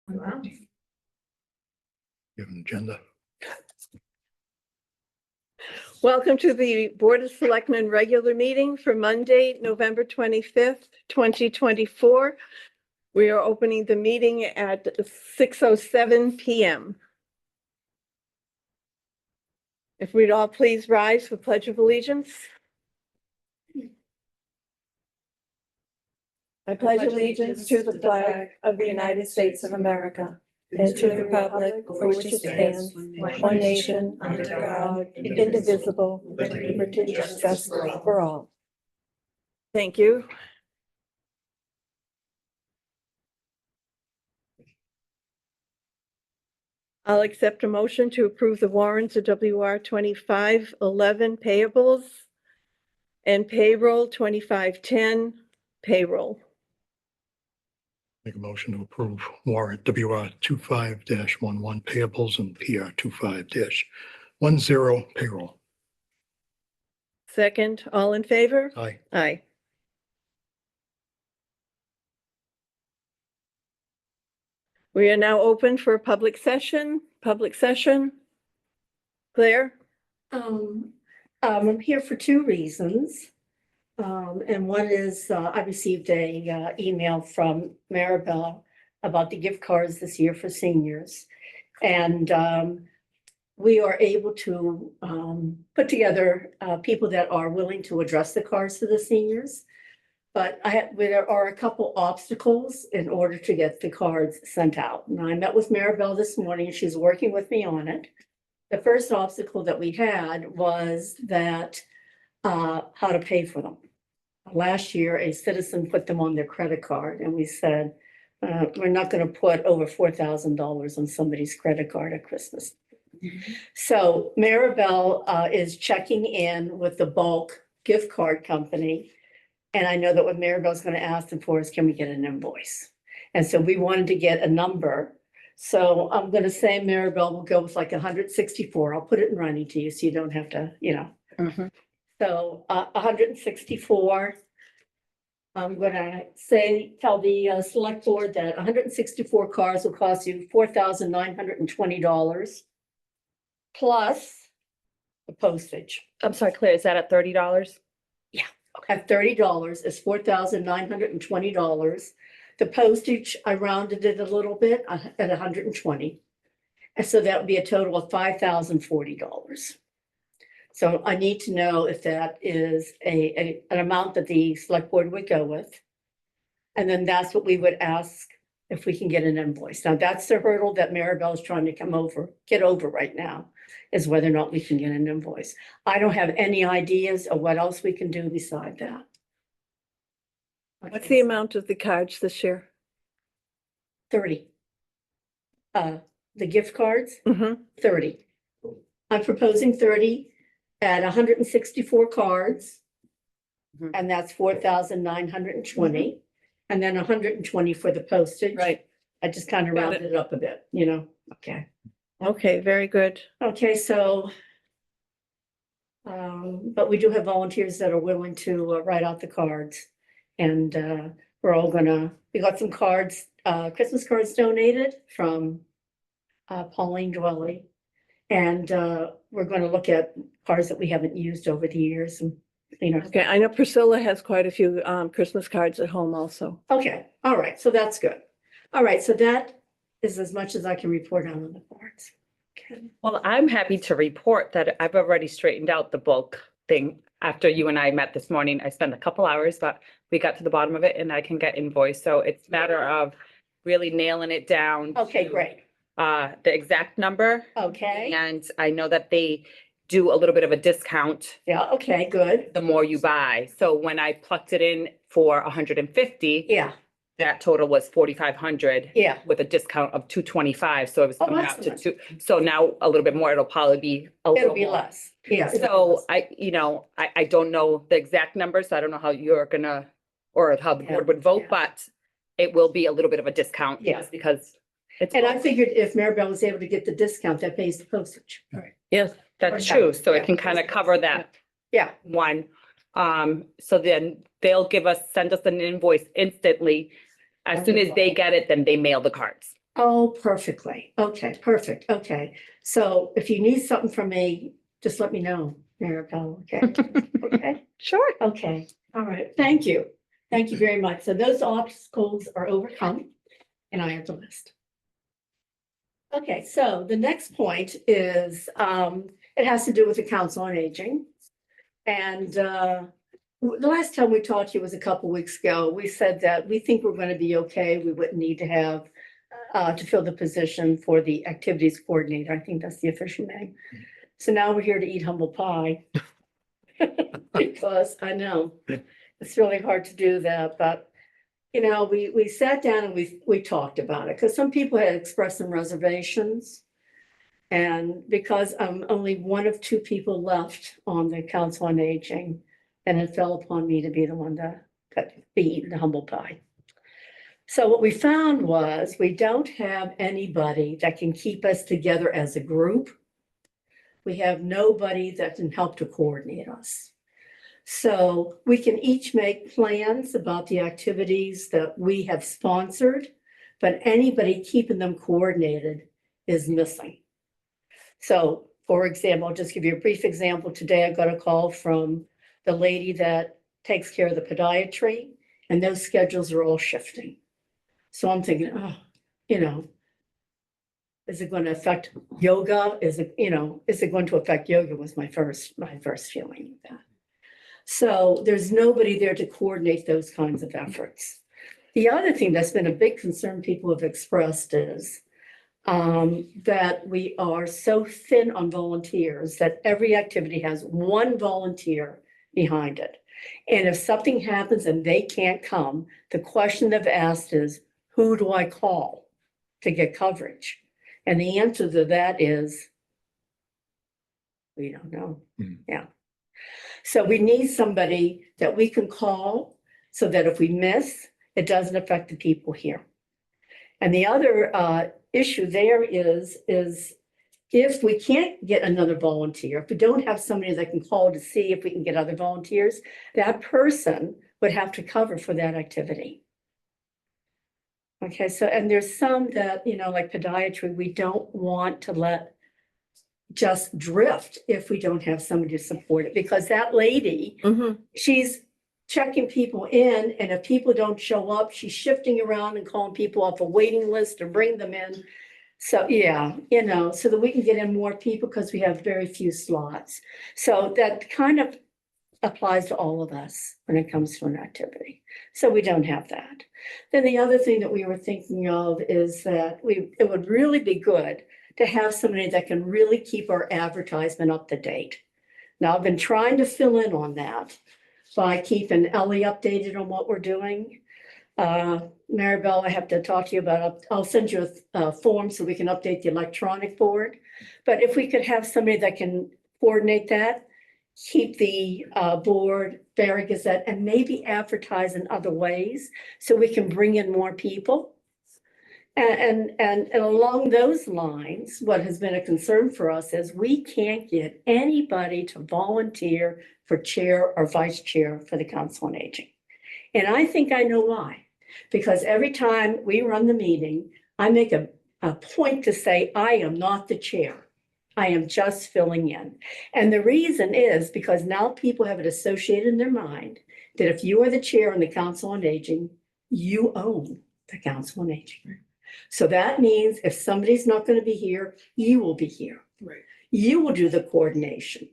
Wow. You have an agenda. Welcome to the Board of Selectmen regular meeting for Monday, November 25th, 2024. We are opening the meeting at 6:07 PM. If we'd all please rise for Pledge of Allegiance. I pledge allegiance to the flag of the United States of America and to the republic for which it stands, one nation, under God, indivisible, with liberty and justice for all. Thank you. I'll accept a motion to approve the warrants of WR 2511 payables and payroll 2510 payroll. Make a motion to approve warrant WR 25-11 payables and PR 25-10 payroll. Second, all in favor? Aye. Aye. We are now open for a public session. Claire? I'm here for two reasons. And one is, I received a email from Maribel about the gift cards this year for seniors. And we are able to put together people that are willing to address the cards to the seniors. But there are a couple obstacles in order to get the cards sent out. And I met with Maribel this morning, and she's working with me on it. The first obstacle that we had was that how to pay for them. Last year, a citizen put them on their credit card, and we said, we're not going to put over $4,000 on somebody's credit card at Christmas. So Maribel is checking in with the bulk gift card company. And I know that what Maribel's going to ask them for is, can we get an invoice? And so we wanted to get a number. So I'm going to say Maribel will go with like 164. I'll put it in writing to you so you don't have to, So 164. I'm going to tell the select board that 164 cards will cost you $4,920 plus the postage. I'm sorry, Claire, is that at $30? At $30 is $4,920. The postage, I rounded it a little bit at 120. And so that would be a total of $5,040. So I need to know if that is an amount that the select board would go with. And then that's what we would ask if we can get an invoice. Now, that's the hurdle that Maribel is trying to get over right now, is whether or not we can get an invoice. I don't have any ideas of what else we can do beside that. What's the amount of the cards this year? 30. The gift cards, Mm-hmm. 30. I'm proposing 30 at 164 cards. Mhm. And that's 4,920. And then 120 for the postage. Right. I just kind of Got rounded it. it up a bit, Okay. Okay, very good. Okay, so. But we do have volunteers that are willing to write out the cards. And we got some cards, Christmas cards donated from Pauline Dwelly. And we're going to look at cards that we haven't used over the years and, Okay, I know Priscilla has quite a few Christmas cards at home also. Okay, all right, so that's good. All right, so that is as much as I can report on the cards. Okay. Well, I'm happy to report that I've already straightened out the bulk thing. After you and I met this morning, I spent a couple hours, but we got to the bottom of it and I can get invoice. So it's a matter of really nailing it down. Okay, to, great. The exact number. Okay, And I know that they do a little bit of a discount yeah, okay, good. the more you buy. So when I plucked it in for 150, Yeah, that total was 4,500. yeah, With a discount of 225, so it was Oh, coming out to excellent. so now a little bit more, it'll probably be a it'll little be more. less. Yeah. So I don't know the exact numbers, so I don't know how you're gonna, or how the Yeah, board would vote, yeah. but it will be a little bit of a discount. Yeah. Just because it's. And I figured if Maribel was able to get the discount, that pays the postage. Yes, That's Okay. true, so Yeah. it can kind of cover that Yeah, one. So then they'll send us an invoice instantly. As soon as they get it, then they mail the cards. Oh, perfectly. Okay, perfect. Okay. So if you need something from me, just let me know, Maribel. Okay. Okay. Sure. Okay. All right. Thank you. Thank you very much. So those obstacles are overcome and I have the list. Okay, so the next point is, it has to do with the Council on Aging. And, the last time we talked to you was a couple weeks ago. We said that we think we're going to be okay. We wouldn't need to have to fill the position for the activities coordinator. I think that's the official name. So now we're here to eat humble pie. Because I know it's really hard to do that, but you know, we sat down and we talked about it because some people had expressed some reservations. And because I'm only one of two people left on the Council on Aging, and it fell upon me to be the one to be eating the humble pie. So what we found was we don't have anybody that can keep us together as a group. We have nobody that can help to coordinate us. So we can each make plans about the activities that we have sponsored, but anybody keeping them coordinated is missing. So, for example, I'll just give you a brief example. Today I got a call from the lady that takes care of the podiatry, and those schedules are all shifting. So I'm thinking, oh, you know, is it going to affect yoga? Is it, you know, is it going to affect yoga was my first feeling of that. So there's nobody there to coordinate those kinds of efforts. The other thing that's been a big concern people have expressed is that we are so thin on volunteers that every activity has one volunteer behind it. And if something happens and they can't come, the question they've asked is, who do I call to get coverage? And the answer to that is, we don't know. Yeah. So we need somebody that we can call so that if we miss, it doesn't affect the people here. And the other issue there is if we can't get another volunteer, if we don't have somebody that can call to see if we can get other volunteers, that person would have to cover for that activity. Okay, so, and there's some that, you know, like podiatry, we don't want to let just drift if we don't have somebody to support it, because that lady, she's checking people in, and if people don't show up, she's shifting around and calling people off a waiting list to bring them in. So, yeah, you know, so that we can get in more people because we have very few slots. So that kind of applies to all of us when it comes to an activity. So we don't have that. Then the other thing that we were thinking of is that it would really be good to have somebody that can really keep our advertisement up to date. Now, I've been trying to fill in on that by keeping Ellie updated on what we're doing. Maribel, I have to talk to you about, I'll send you a form so we can update the electronic board. But if we could have somebody that can coordinate that, keep the board, Barry Gazette, and maybe advertise in other ways so we can bring in more people. And along those lines, what has been a concern for us is we can't get anybody to volunteer for chair or vice chair for the Council on Aging. And I think I know why. Because every time we run the meeting, I make a point to say, I am not the chair. I am just filling in. And the reason is because now people have it associated in their mind that if you are the chair on the Council on Aging, you own the Council on Aging. So that means if somebody's not going to be here, you will be here. Right. You will do the coordination.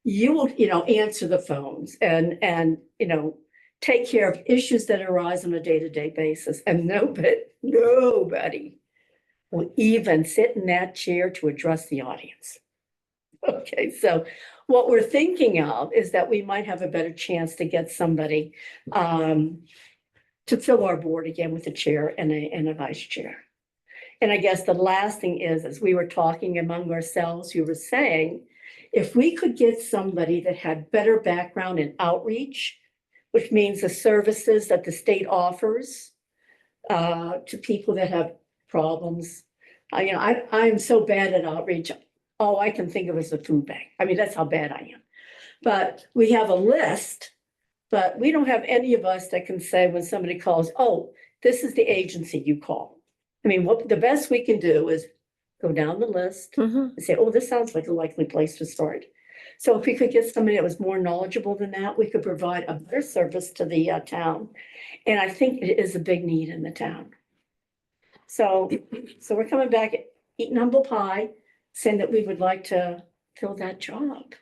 You will, you know, answer the phones and you know, take care of issues that arise on a day-to-day basis. And nobody will even sit in that chair to address the audience. Okay, so what we're thinking of is that we might have a better chance to get somebody to fill our board again with a chair and a vice chair. And I guess the last thing is, as we were talking among ourselves, we were saying, if we could get somebody that had better background in outreach, which means the services that the state offers to people that have problems. You know, I am so bad at outreach. All I can think of is a food bank. I mean, that's how bad I am. But we have a list, but we don't have any of us that can say when somebody calls, oh, this is the agency you call. I mean, what the best we can do is go down the list Mhm. and say, oh, this sounds like a likely place to start. So if we could get somebody that was more knowledgeable than that, we could provide a better service to the town. And I think it is a big need in the town. So we're coming back, eating humble pie, saying that we would like to fill that job.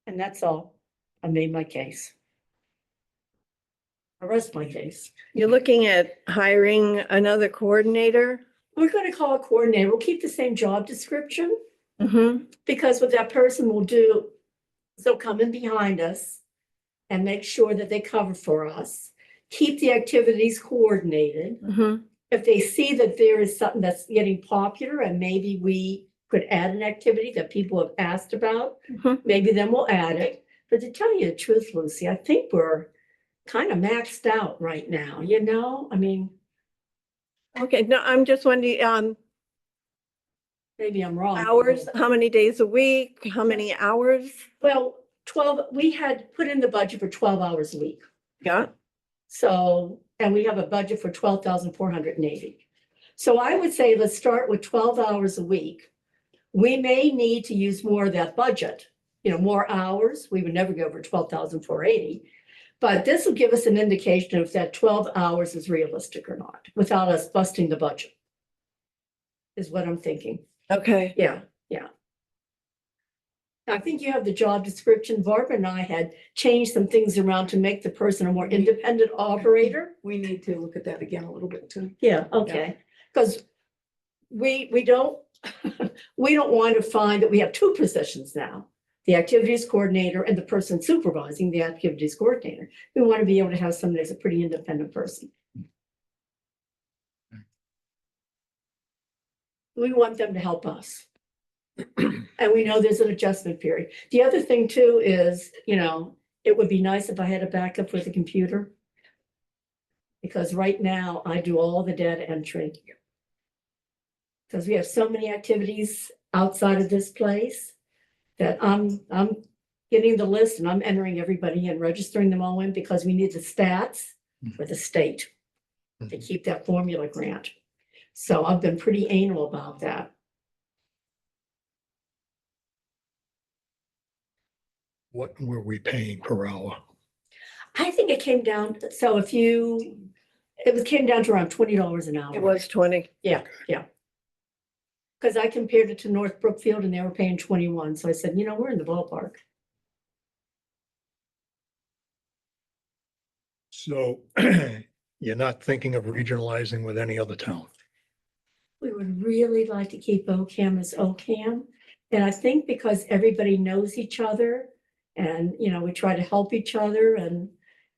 And that's all. I made my case. I rest my case. You're looking at hiring another coordinator? We're gonna call a coordinator. We'll keep the same job description, Mm-hmm. because what that person will do is they'll come in behind us and make sure that they cover for us, keep the activities coordinated. Mm-hmm. If they see that there is something that's getting popular and maybe we could add an activity that people have asked about, Mhm. maybe then we'll add it. But to tell you the truth, Lucy, I think we're kind of maxed out right now, you know? I mean, Okay, no, I'm just wondering, maybe I'm wrong. hours, how many days a week, how many hours? Well, 12, we had put in the budget for 12 hours a week. Yeah, So, and we have a budget for 12,480. So I would say, let's start with 12 hours a week. We may need to use more of that budget, more hours. We would never go over 12,480. But this will give us an indication if that 12 hours is realistic or not, without us busting the budget. Is what I'm thinking. okay. Yeah. I think you have the job description. Barbara and I had changed some things around to make the person a more independent operator. We need to look at that again a little bit too. Yeah, okay, because we don't, we don't want to find that we have two positions now. The activities coordinator and the person supervising the activities coordinator. We want to be able to have somebody that's a pretty independent person. We want them to help us. And we know there's an adjustment period. The other thing too is, it would be nice if I had a backup with a computer. Because right now I do all the data entry. Because we have so many activities outside of this place that I'm getting the list and I'm entering everybody and registering them all in because we need the stats for the state to keep that formula grant. So I've been pretty anal about that. What were we paying per hour? I think it came down, so came down to around $20 an hour. It was 20. Yeah. Because I compared it to North Brookfield and they were paying 21. So I said, we're in the ballpark. So you're not thinking of regionalizing with any other town? We would really like to keep OCAM as OCAM. And I think because everybody knows each other and, we try to help each other. And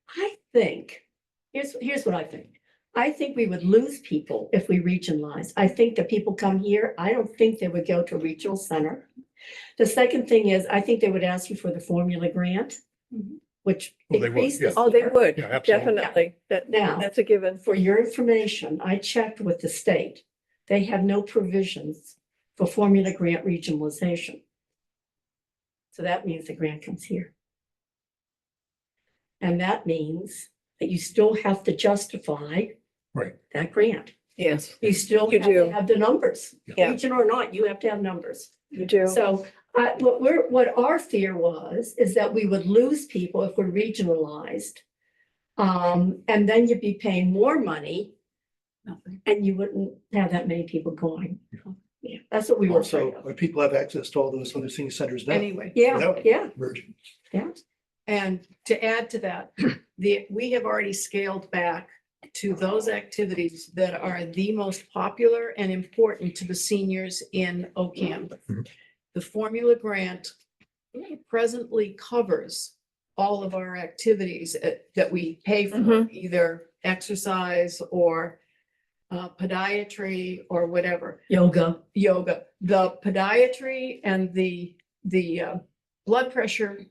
I think, here's what I think. I think we would lose people if we regionalize. I think that people come here, I don't think they would go to a regional center. The second thing is, I think they would ask you for the formula grant, which Well, they would, increases. yeah. Oh, they would, Yeah, absolutely. definitely. Now, That's a given. for your information, I checked with the state. They have no provisions for formula grant regionalization. So that means the grant comes here. And that means that you still have to justify Right. that grant. Yes, You still You have to do. have the numbers, Yeah. region or not, you have to have numbers. you do. So what our fear is that we would lose people if we're regionalized. And then you'd be paying more money Nothing. and you wouldn't have that many people going. Yeah, that's what we were afraid Also, of. when people have access to all those other senior centers now. Anyway. Yeah, without yeah, merging. yeah. And to add to that, we have already scaled back to those activities that are the most popular and important to the seniors in OCAM. Mhm. The formula grant presently covers all of our activities that we pay for, Mhm. either exercise or podiatry or whatever. Yoga. The podiatry and the blood pressure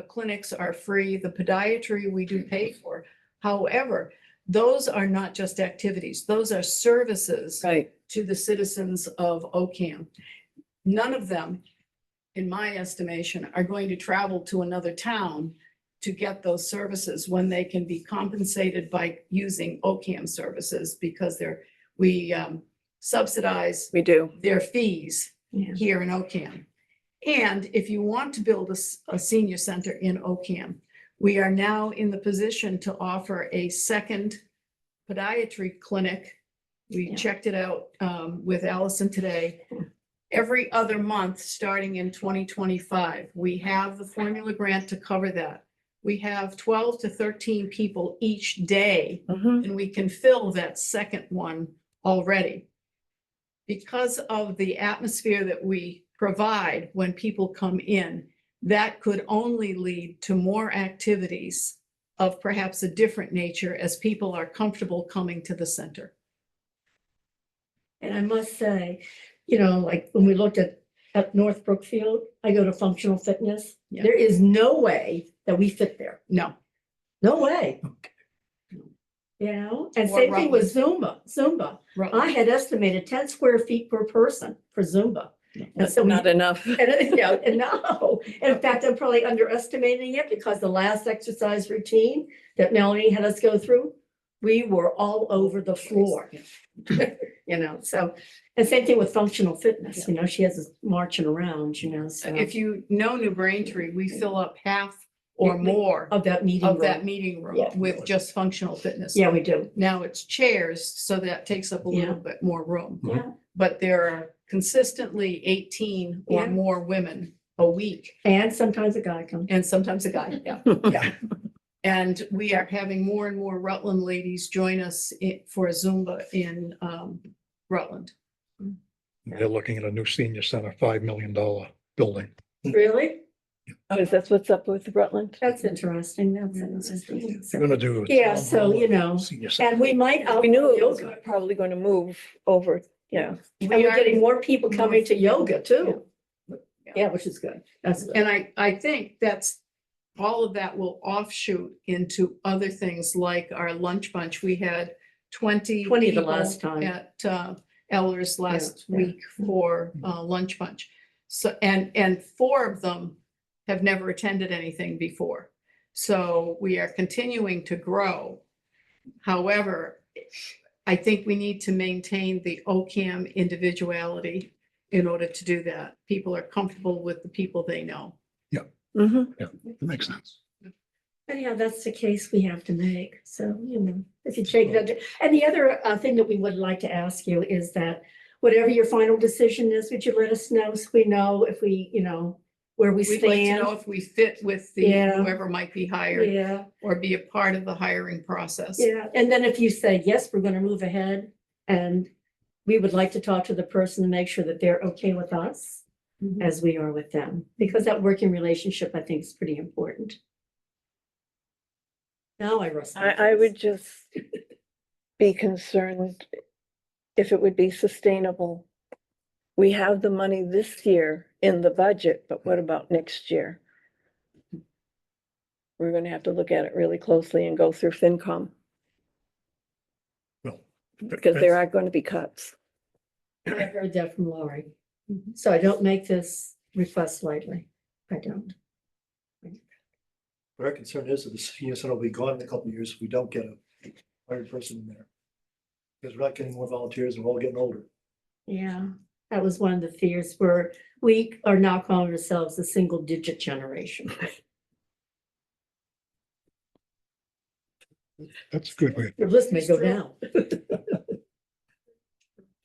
clinics are free. The podiatry we do pay for. However, those are not just activities. Those are services Right. to the citizens of OCAM. None of them, in my estimation, are going to travel to another town to get those services when they can be compensated by using OCAM services because we subsidize We do. their fees Yeah. here in OCAM. And if you want to build a senior center in OCAM, we are now in the position to offer a second podiatry clinic. We Yeah. checked it out with Allison today. Every other month, starting in 2025, we have the formula grant to cover that. We have 12 to 13 people each day, Mhm. and we can fill that second one already. Because of the atmosphere that we provide when people come in, that could only lead to more activities of perhaps a different nature as people are comfortable coming to the center. And I must say, you know, like when we looked at North Brookfield, I go to functional fitness. Yeah. There is no way that we fit there. No, No way. You know, and Or same thing with Zumba. Rutland. I had estimated 10 square feet per person for Zumba. And so, Not enough. and, you know, and no, in fact, I'm probably underestimating it because the last exercise routine that Melanie had us go through, we were all over the floor. You know, so, and same thing with functional fitness, you know, she has us marching around, you know, so. If you know New Braintree, we fill up half or more Of that meeting of that room. meeting room Yeah. with just functional fitness. Yeah, we do. Now it's chairs, so that takes up a little Yeah. bit more room. Yeah. But there are consistently 18 or Yeah. more women a week, And sometimes a guy comes. and sometimes a guy, yeah, yeah. And we are having more and more Rutland ladies join us for Zumba in Rutland. They're looking at a new senior center, $5 million building. Really? Oh, is that what's up with Rutland? That's interesting. That's interesting. They're gonna do. a Yeah, town so, hall you know, senior center. And we might, We knew it was yoga. probably going to move over, yeah. And we're getting more people coming to yoga too. Yeah. Yeah, which is good. That's good. And I think that's, all of that will offshoot into other things like our lunch bunch. We had 20 20 the people last time. at Eller's last Yeah. week for lunch bunch. So, and 4 of them have never attended anything before. So we are continuing to grow. However, I think we need to maintain the OCAM individuality in order to do that. People are comfortable with the people they know. Mhm. Yeah, that makes sense. Anyhow, that's the case we have to make. So, you know, if you take that. And the other thing that we would like to ask you is that whatever your final decision is, would you let us know so we know if we, you know, where we We'd like to know stand? if we fit with the Yeah. whoever might be hired Yeah, or be a part of the hiring process. yeah. And then if you say, yes, we're going to move ahead and we would like to talk to the person and make sure that they're okay with us Mhm. as we are with them, because that working relationship, I think, is pretty important. Now I rest. my I would case. just be concerned if it would be sustainable. We have the money this year in the budget, but what about next year? We're gonna have to look at it really closely and go through FinCom, Well, because there are going to be cuts. I heard that from Laurie. So I don't make this request lightly. I don't. Our concern is that the senior center will be gone in a couple of years if we don't get a hired person in there. Because we're not getting more volunteers and we're all getting older. Yeah, that was one of the fears where we are now calling ourselves a single digit generation. That's a good way. Your list may go down.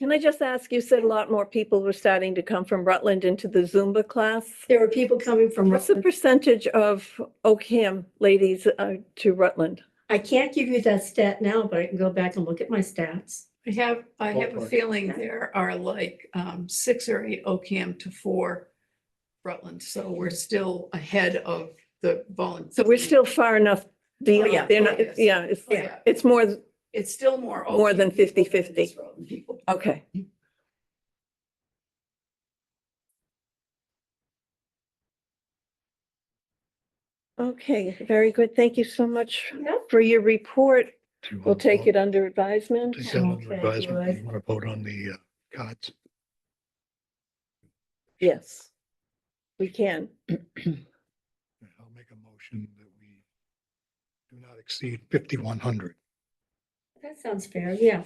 Can I just ask, you said a lot more people were starting to come from Rutland into the Zumba class. There are people coming from What's the Rutland. percentage of OCAM ladies to Rutland? I can't give you that stat now, but I can go back and look at my stats. I have a Ballpark. feeling there are like 6 or 8 OCAM to 4 Rutland. So we're still ahead of the volunteers. So we're still far enough beyond, yeah. they're Oh, not, yes. yeah, it's, Oh, yeah. it's more, It's still more. More than OCAM people 50-50. it is Rutland people. okay. Okay, very good. Thank you so much Yep. for your report. Do you We'll wanna take vote? it under advisement. Take that under Okay, advisement. good. You want to vote on the cards? Yes, we can. I'll make a motion that we exceed 5,100. That sounds fair, yeah.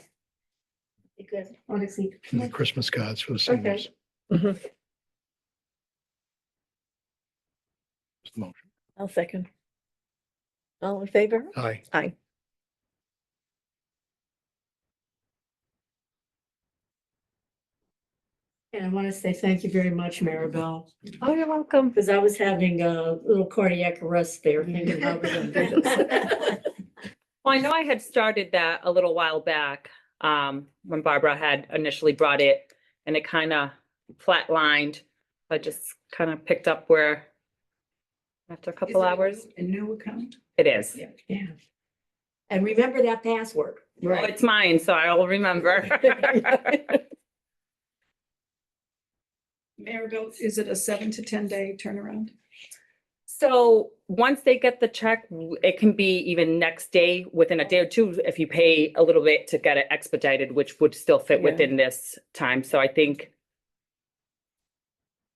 Be good, honestly. And the Christmas cards for the seniors. Mhm. Motion. I'll second. All in favor? Aye. Aye. And I want to say thank you very much, Maribel, Oh, you're welcome. because I was having a little cardiac arrest there thinking how we're gonna do this. Well, I know I had started that a little while back, when Barbara had initially brought it and it kind of flatlined. I just kind of picked up where after a couple hours, A new account? it is. Yeah. And remember that password. Well, it's mine, so I'll remember. Maribel, is it a 7 to 10 day turnaround? So once they get the check, it can be even next day, within a day or two, if you pay a little bit to get it expedited, which would still fit Yeah. within this time. So I think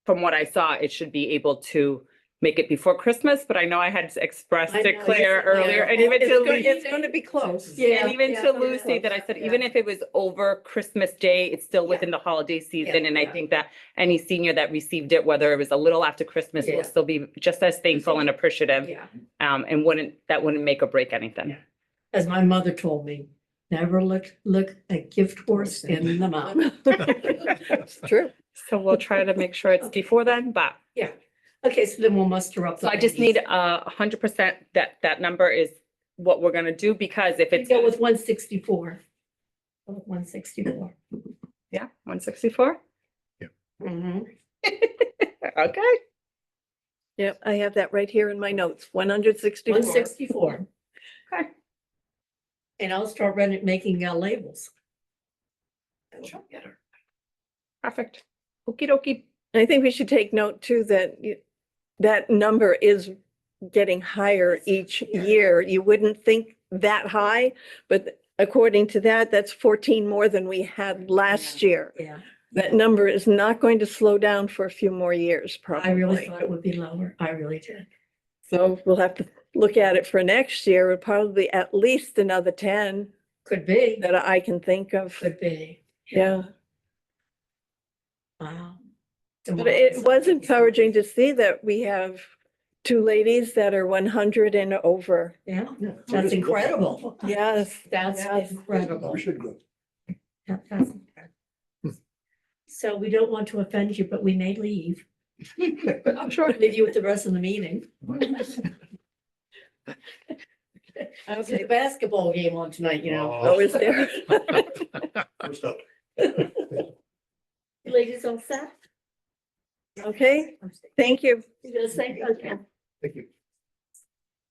from what I saw, it should be able to make it before Christmas, but I know I had expressed I to know, Claire yes, earlier, and even to Lucy, It's going to be close. Yeah. and even to Lucy, that I said, even if it was over Christmas Day, it's still within the holiday season. And I yeah. think that any senior that received it, whether it was a little after Christmas, Yeah. will still be just as thankful and appreciative. Yeah, And that wouldn't make or break anything. Yeah. As my mother told me, never look a gift horse in the mouth. It's true. So we'll try to make sure it's before then, but Yeah, okay, so then we'll muster up. so I just need 100% that number is what we're gonna do, because if it's, Go with 164. Go with 164. yeah, 164. Mhm. Okay. Yep, I have that right here in my notes, 164. 164. Okay. And I'll start making labels. Perfect. Okey dokey. I think we should take note too that that number is getting higher each year. You wouldn't think that high, but according to that, that's 14 more than we had last year. Yeah, That number is not going to slow down for a few more years, I really probably. thought it would be lower. I really did. So we'll have to look at it for next year. It'll probably be at least another 10 Could be, that I can think of. could be. Yeah. Wow. But it was encouraging to see that we have two ladies that are 100 and over. Yeah, that's incredible. Yes. That's Yes. incredible. We should grow. That's incredible. So we don't want to offend you, but we may leave. I'm sure leave you with the rest of the meeting. There's a basketball game on tonight, you know. Oh, is there? First up. Ladies all set? Okay, thank you. You gonna say, okay. Thank you.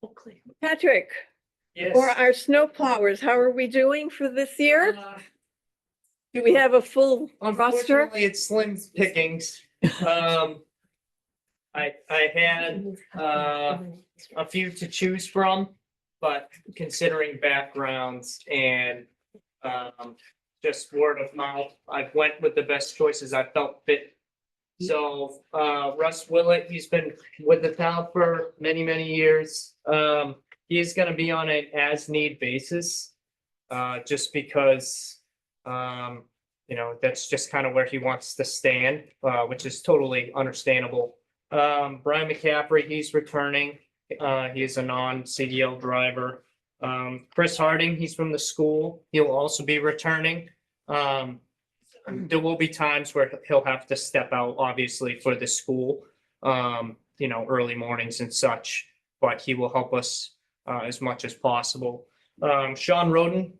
Okay. Patrick, for our snow plowers, how are we doing for this year? Do we have a full roster? Unfortunately, it's slim pickings. I had a few to choose from, but considering backgrounds and just word of mouth, I went with the best choices I felt fit. So Russ Willett, he's been with the town for many, many years. He's gonna be on an as-need basis, just because that's just kind of where he wants to stand, which is totally understandable. Brian McCaffrey, he's returning. He is a non-CDL driver. Chris Harding, he's from the school. He'll also be returning. There will be times where he'll have to step out, obviously, for the school, early mornings and such, but he will help us as much as possible. Sean Roden,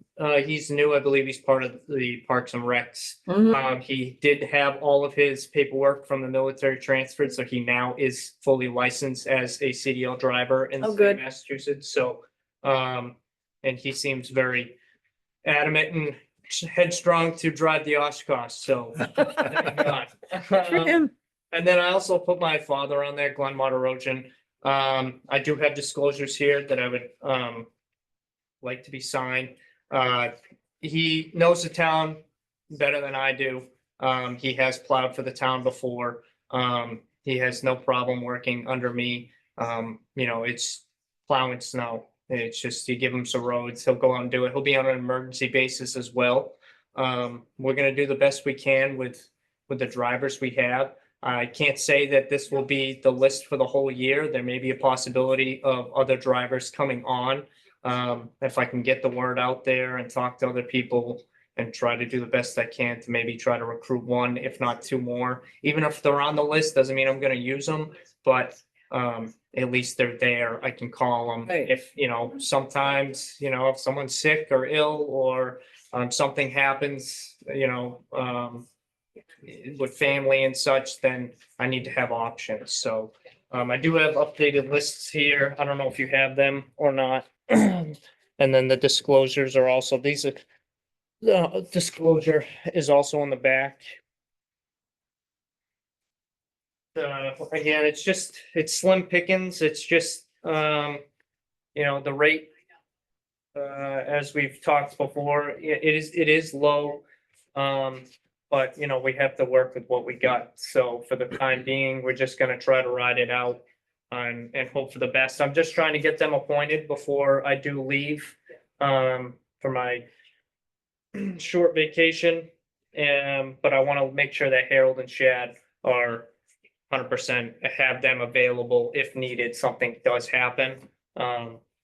he's new. I believe he's part of the Parks and Recs. Mhm. He did have all of his paperwork from the military transferred, so he now is fully licensed as a CDL driver in the Oh, state of good. Massachusetts. So, and he seems very adamant and headstrong to drive the Oshkosh. So, thank God. Good for him. And then I also put my father on there, Glenn Moderogen. I do have disclosures here that I would like to be signed. He knows the town better than I do. He has plowed for the town before. He has no problem working under me. It's plowing snow. It's just you give him some roads, he'll go out and do it. He'll be on an emergency basis as well. We're gonna do the best we can with the drivers we have. I can't say that this will be the list for the whole year. There may be a possibility of other drivers coming on. If I can get the word out there and talk to other people and try to do the best I can to maybe try to recruit one, if not two more. Even if they're on the list, doesn't mean I'm gonna use them, but at least they're there. I can call them. Right. If, sometimes, if someone's sick or ill or something happens, with family and such, then I need to have options. So I do have updated lists here. I don't know if you have them or not. And then the disclosures are also, the disclosure is also on the back. Again, it's slim pickings. It's just, the rate, as we've talked before, it is low. But we have to work with what we got. So for the time being, we're just gonna try to ride it out and hope for the best. I'm just trying to get them appointed before I do leave, for my short vacation. But I want to make sure that Harold and Shad are 100%, have them available if needed, something does happen.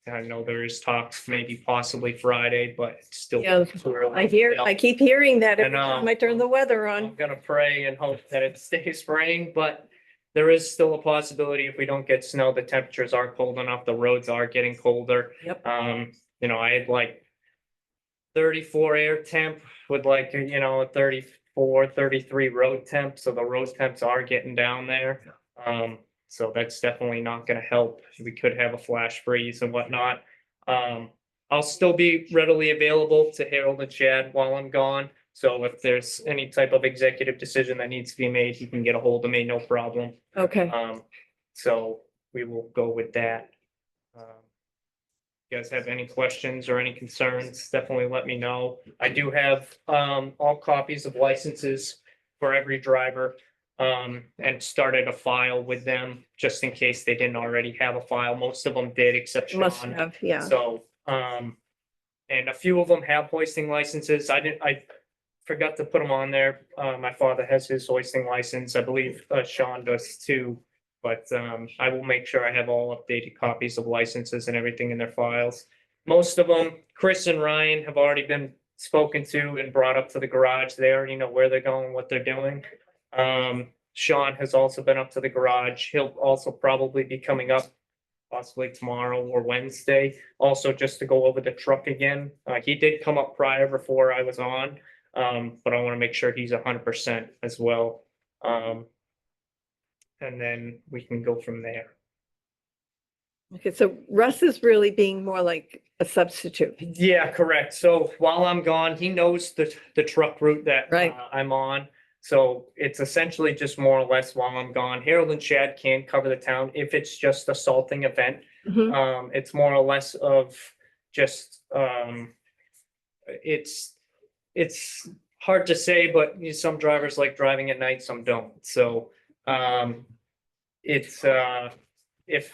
I know there is talks, maybe possibly Friday, but it's still Yeah, too early. I keep hearing that every I know. time I turn the weather I'm on. gonna pray and hope that it stays raining, but there is still a possibility if we don't get snow, the temperatures are cold enough, the roads are getting colder. Yep. I had like 34 air temp with like, a 34, 33 road temp, so the road temps are getting down there. So that's definitely not gonna help. We could have a flash freeze and whatnot. I'll still be readily available to Harold and Chad while I'm gone. So if there's any type of executive decision that needs to be made, he can get a hold of me, no problem. Okay, So we will go with that. You guys have any questions or any concerns, definitely let me know. I do have all copies of licenses for every driver. And started a file with them just in case they didn't already have a file. Most of them did except must Sean. have, yeah. So, and a few of them have hoisting licenses. I forgot to put them on there. My father has his hoisting license. I believe Sean does too. But I will make sure I have all updated copies of licenses and everything in their files. Most of them, Chris and Ryan have already been spoken to and brought up to the garage. They already know where they're going, what they're doing. Sean has also been up to the garage. He'll also probably be coming up possibly tomorrow or Wednesday, also just to go over the truck again. He did come up prior before I was on, but I want to make sure he's 100% as well. And then we can go from there. Okay, so Russ is really being more like a substitute. Yeah, correct. So while I'm gone, he knows the truck route that Right. I'm on. So it's essentially just more or less while I'm gone. Harold and Chad can cover the town if it's just a salting event. Mhm. It's more or less of just it's hard to say, but some drivers like driving at night, some don't. So it's if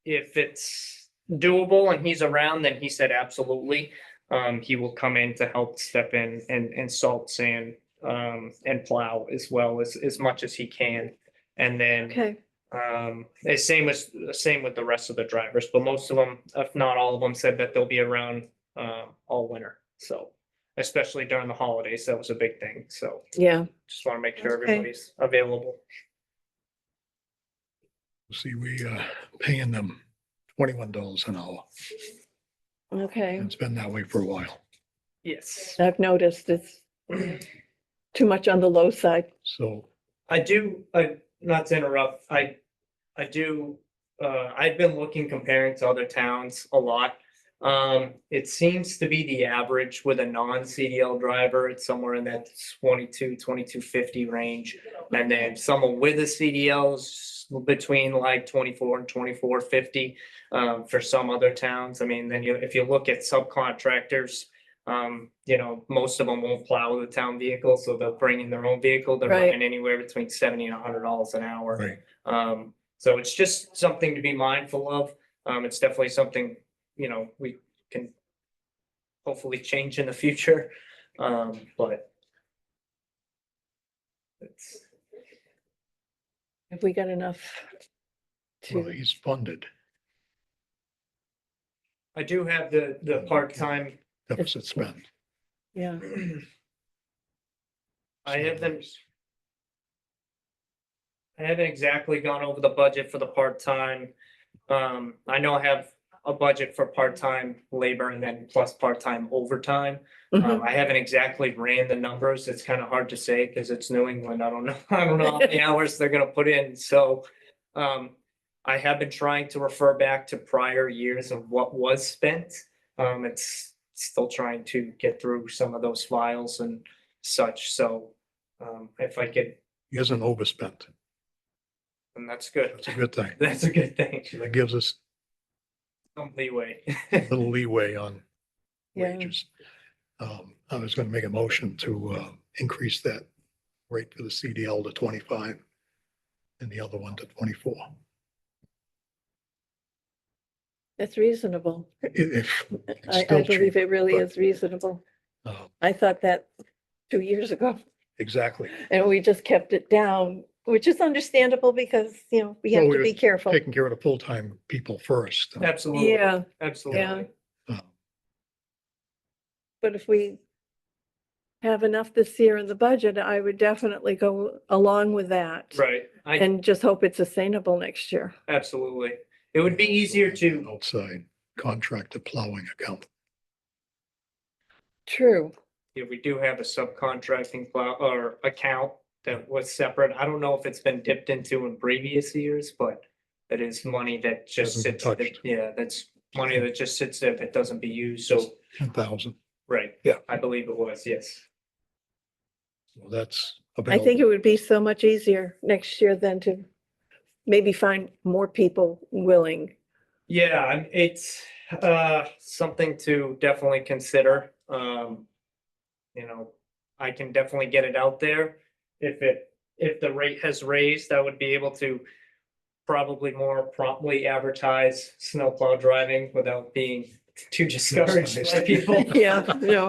it's doable and he's around, then he said absolutely. He will come in to help step in and salt sand and plow as well as much as he can. And then Okay, the same with the rest of the drivers, but most of them, if not all of them, said that they'll be around all winter. So especially during the holidays, that was a big thing. So yeah, just want to make sure Okay. everybody's available. See, we paying them $21 an hour. okay. It's been that way for a while. Yes. I've noticed it's too much on the low side. So Not to interrupt, I've been looking, comparing to other towns a lot. It seems to be the average with a non-CDL driver, it's somewhere in that 2250 range. And then someone with a CDL's between like 24 and 2450 for some other towns. I mean, then if you look at subcontractors, most of them won't plow the town vehicle, so they'll bring in their own vehicle. They're Right. running anywhere between $70 and $100 an hour. right, So it's just something to be mindful of. It's definitely something you know, we can hopefully change in the future, but it's, Have we got enough Well, to, he's funded, I do have the part-time, deficit spend. yeah, I have them. I haven't exactly gone over the budget for the part-time. I know I have a budget for part-time labor and then plus part-time overtime. Mhm. I haven't exactly ran the numbers. It's kind of hard to say because it's New England. I don't know. I don't know how many hours they're gonna put in, so. I have been trying to refer back to prior years of what was spent. It's still trying to get through some of those files and such, so. If I could, He hasn't overspent. then that's good. That's a good thing. That's a good thing. So that gives us Some leeway. a little leeway on Yeah. wages. I was gonna make a motion to increase that rate for the CDL to 25 and the other one to 24. That's reasonable. If. I still believe cheap, it really but, is reasonable. uh, I thought that 2 years ago, Exactly. and we just kept it down, which is understandable because, you know, we Well, have we to were be careful. Taking care of the full-time people first. Absolutely, Yeah, absolutely. Uh, but if we have enough this year in the budget, I would definitely go along with that. Right, And just hope it's sustainable next year. absolutely. It would be easier to, Outside contractor plowing account. True. if we do have a subcontracting plow or account that was separate. I don't know if it's been dipped into in previous years, but it is money that just Hasn't sits, been touched. yeah, that's money that just sits there that doesn't be used, so, 10,000. right. Yeah. I believe it was, yes. So that's I available. think it would be so much easier next year than to maybe find more people willing. Yeah, it's something to definitely consider. You know, I can definitely get it out there. If the rate has raised, I would be able to probably more promptly advertise snowplow driving without being too discouraged by people. Yeah,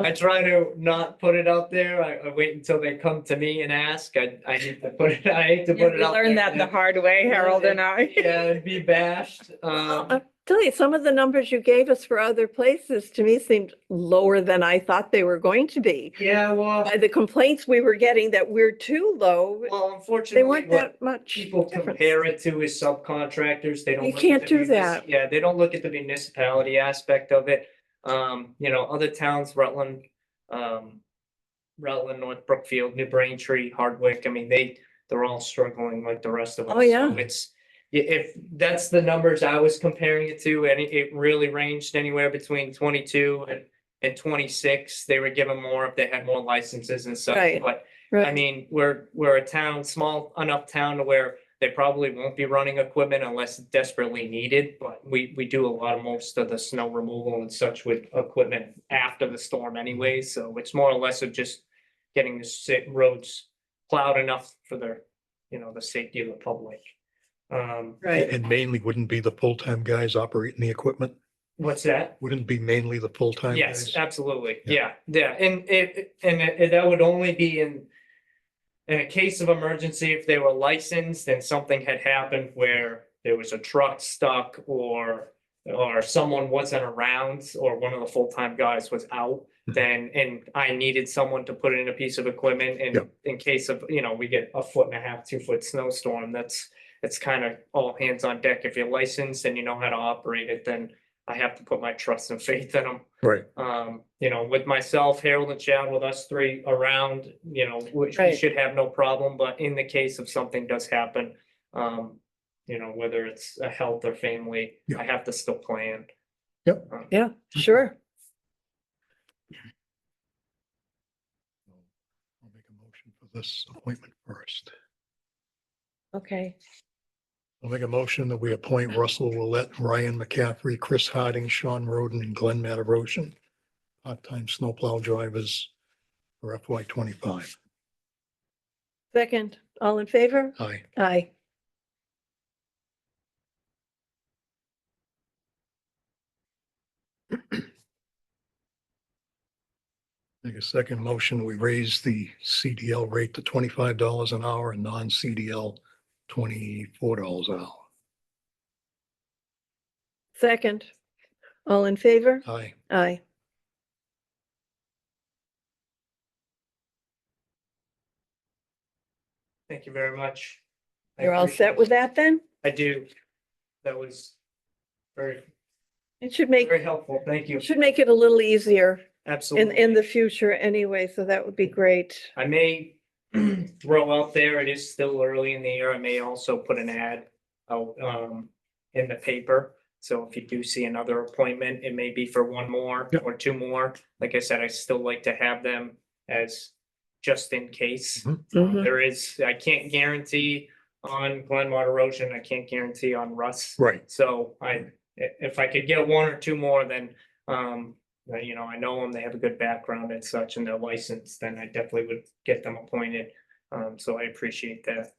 I try to not put it out there. I wait until they come to me and ask. I hate to put it, I hate to Yeah, put it we out learned there. that the hard way, Harold and I. Yeah, and be bashed. I'll tell you, some of the numbers you gave us for other places to me seemed lower than I thought they were going to be. Yeah, well, By the complaints we were getting that we're too low, well, they unfortunately, weren't what that much people difference. compare it to is subcontractors. They don't. You look at can't the do munis- that. Yeah, they don't look at the municipality aspect of it. You know, other towns, Rutland, North Brookfield, New Braintree, Hardwick, I mean, they're all struggling like the rest of us. Oh, yeah. So it's, if that's the numbers I was comparing it to, and it really ranged anywhere between 22 and 26. They were given more if they had more licenses and such, Right. but I Right, mean, we're a town, small enough town to where they probably won't be running equipment unless desperately needed, but we do a lot of most of the snow removal and such with equipment after the storm anyway, so it's more or less of just getting the roads plowed enough for the, you know, the safety of the public. right. And mainly wouldn't be the full-time guys operating the equipment? What's that? Wouldn't it be mainly the full-time Yes, guys? absolutely. Yeah. Yeah, and that would only be in a case of emergency, if they were licensed and something had happened where there was a truck stuck or someone wasn't around or one of the full-time guys was out, then, and I needed someone to put in a piece of equipment and Yep. in case of, you know, we get a 1.5 2 foot snowstorm, it's kind of all hands on deck. If you're licensed and you know how to operate it, then I have to put my trust and faith in them. Right. You know, with myself, Harold and Chad, with us three around, you know, we Right. should have no problem, but in the case of something does happen, you know, whether it's a health or family, Yeah. I have to still plan. Yep. Yeah, sure. I'll make a motion for this appointment first. Okay. I'll make a motion that we appoint Russell Willett, Ryan McCaffrey, Chris Harding, Sean Roden, and Glenn Matarosian, part-time snowplow drivers for FY 25. Second, all in favor? Aye. Aye. Make a second motion, we raise the CDL rate to $25 an hour and non-CDL $24 an hour. Second. All in favor? Aye. Aye. Thank you very much. I You're all appreciate set with that then? I do. That was very, It should make, very helpful. Thank you. it should make it a little easier Absolutely. in the future anyway, so that would be great. I may throw out there, it is still early in the year. I may also put an ad out in the paper. So if you do see another appointment, it may be for one more Yep. or two more. Like I said, I still like to have them as just in case. Mhm. There is, I can't guarantee on Glen Water Erosion, I can't guarantee on Russ. Right. So if I could get one or two more, then, you know, I know them, they have a good background and such, and they're licensed, then I definitely would get them appointed. So I appreciate that.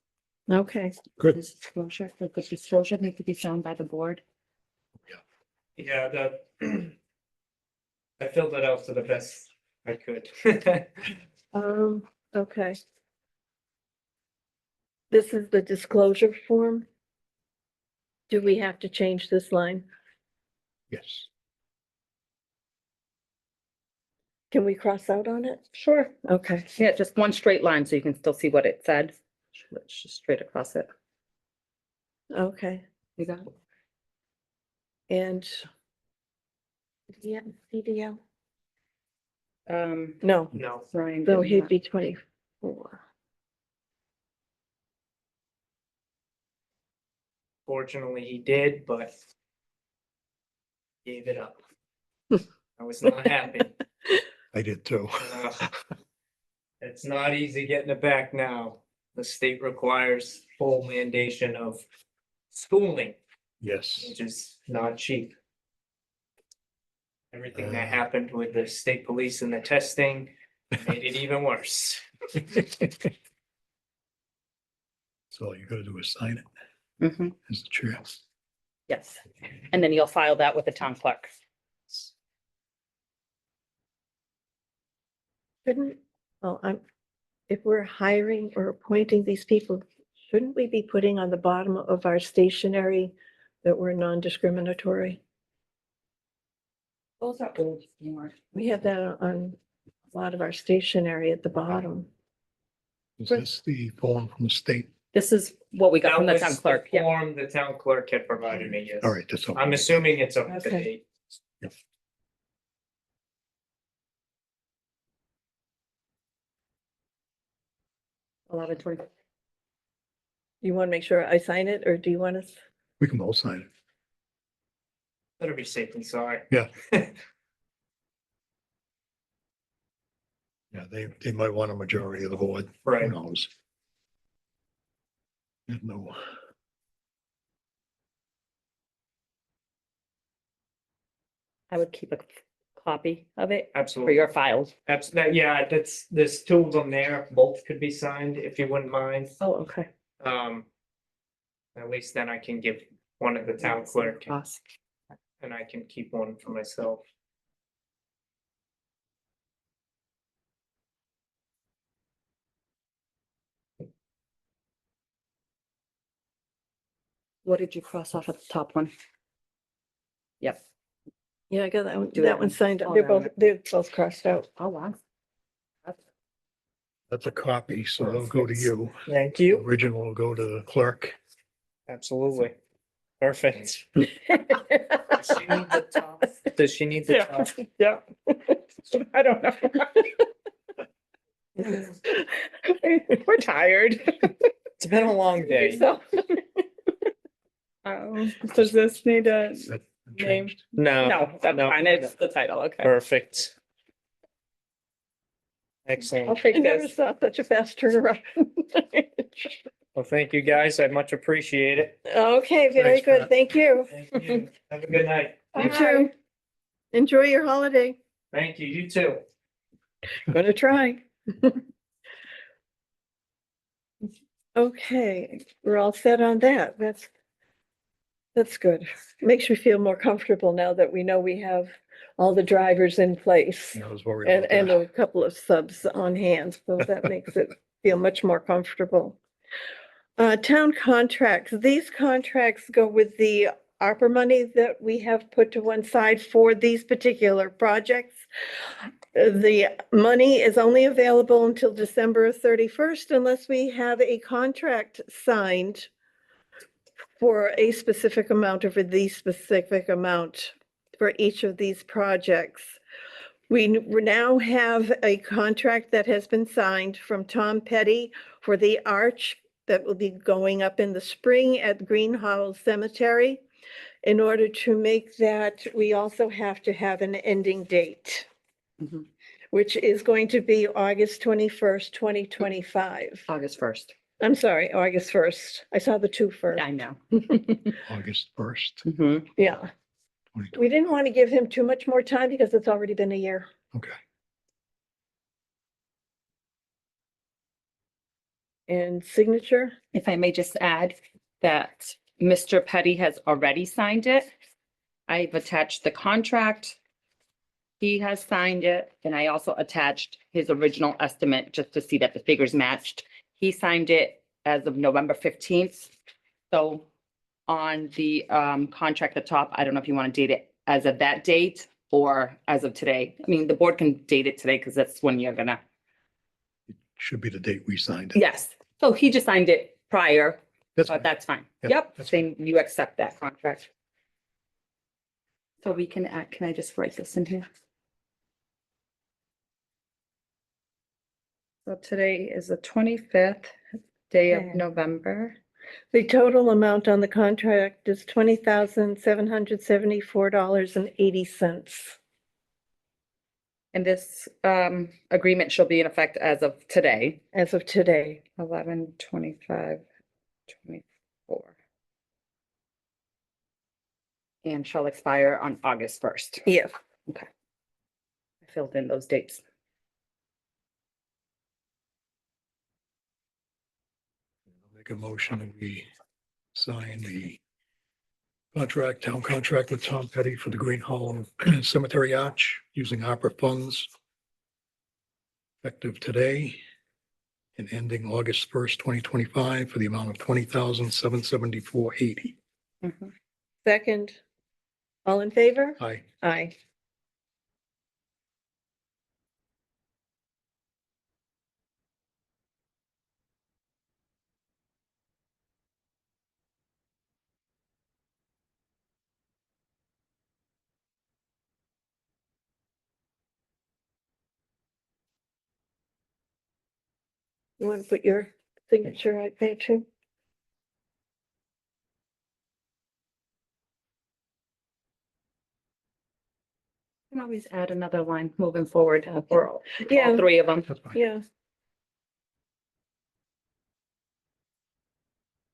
Okay, Good. Disclosure, the disclosure need to be shown by the board. Yeah, I filled it out to the best I could. okay. This is the disclosure form. Do we have to change this line? Yes. Can we cross out on it? Sure. Okay, Yeah, just one straight line so you can still see what it said. Let's just straight across it. okay, You got it? and. Yeah, CDL? Um, No, No, Brian. so didn't he'd have- be 24. fortunately he did, but gave it up. I was not happy. I did too. It's not easy getting it back now. The state requires full mandation of schooling, Yes. which is not cheap. Everything that happened with the state police and the testing made it even worse. So all you gotta do is sign it Mhm, as the chair. yes, and then you'll file that with the town clerk. Shouldn't, well, if we're hiring or appointing these people, shouldn't we be putting on the bottom of our stationery that we're non-discriminatory? Those are old. We have that on a lot of our stationery at the bottom. Is this the form from the state? This is what we got That from the was town the clerk, yeah. form the town clerk had provided me, yes. All right, that's all. I'm assuming it's up to Okay. date. A lot of 20. You want to make sure I sign it, or do you want us? We can both sign it. Better be safe than sorry. Yeah. Yeah, they might want a majority of the board. Who Right. knows? No. I would keep a copy of it for Absolutely. your files. Yeah, there's two of them there. Both could be signed if you wouldn't mind. Oh, okay. At least then I can give one of the town clerk Us. and I can keep one for myself. What did you cross off at the top one? Yep. Yeah, I got that one. Do That that one one. signed. Oh, They're that both, one. they're both crossed out. Oh, wow. That's a copy, so they'll go to you. Thank The you. original will go to the clerk. Absolutely. Perfect. Does she need the top? Does she need the Yeah, top? yeah. I don't know. We're tired. It's been a long day. So. Does this need a That name? changed. No. No, that's no. fine. It's the title. Okay. Perfect. I'll Excellent. I take never this. saw such a fast turnaround. Well, thank you, guys. I much appreciate it. Okay, very Thanks, good. Pat. Thank you. Thank you. Have a good night. You too. Enjoy your holiday. Thank you. You too. Gonna try. Okay, we're all set on that. That's That's good. Makes me feel more comfortable now that we know we have all the drivers in place I was worried and, about and that. a couple of subs on hand, so that makes it feel much more comfortable. Town contracts, these contracts go with the ARPA money that we have put to one side for these particular projects. The money is only available until December 31st unless we have a contract signed for a specific amount or for the specific amount for each of these projects. We now have a contract that has been signed from Tom Petty for the arch that will be going up in the spring at Green Hollow Cemetery. In order to make that, we also have to have an ending date, Mhm. which is going to be August 21st, 2025. August 1st. I'm sorry, August 1st. I saw the two first. I know. August 1st. Mhm. Yeah, 2020. we didn't want to give him too much more time because it's already been a year. Okay. And signature? If I may just add that Mr. Petty has already signed it. I've attached the contract. He has signed it, and I also attached his original estimate just to see that the figures matched. He signed it as of November 15th. So on the contract at the top, I don't know if you want to date it as of that date or as of today. I mean, the board can date it today because that's when you're gonna. Should be the date we signed it. Yes, so he just signed it prior, That's but fine. that's fine. Yeah, Yep, that's saying you accept that contract. So we can add, can I just write this in here? So today is the 25th day of Okay. November. The total amount on the contract is $20,774.80. And this agreement shall be in effect as of today, As of today. 11/25/24. And shall expire on August 1st. Yes. Okay. I filled in those dates. Make a motion and we sign the contract, town contract with Tom Petty for the Green Hollow Cemetery Arch using ARPA funds. Effective today and ending August 1st, 2025 for the amount of $20,774.80. Mhm. Second. All in favor? Aye. Aye. You want to put your signature right there too? Can always add another line moving forward for all Yeah. three of them. That's fine. Yeah.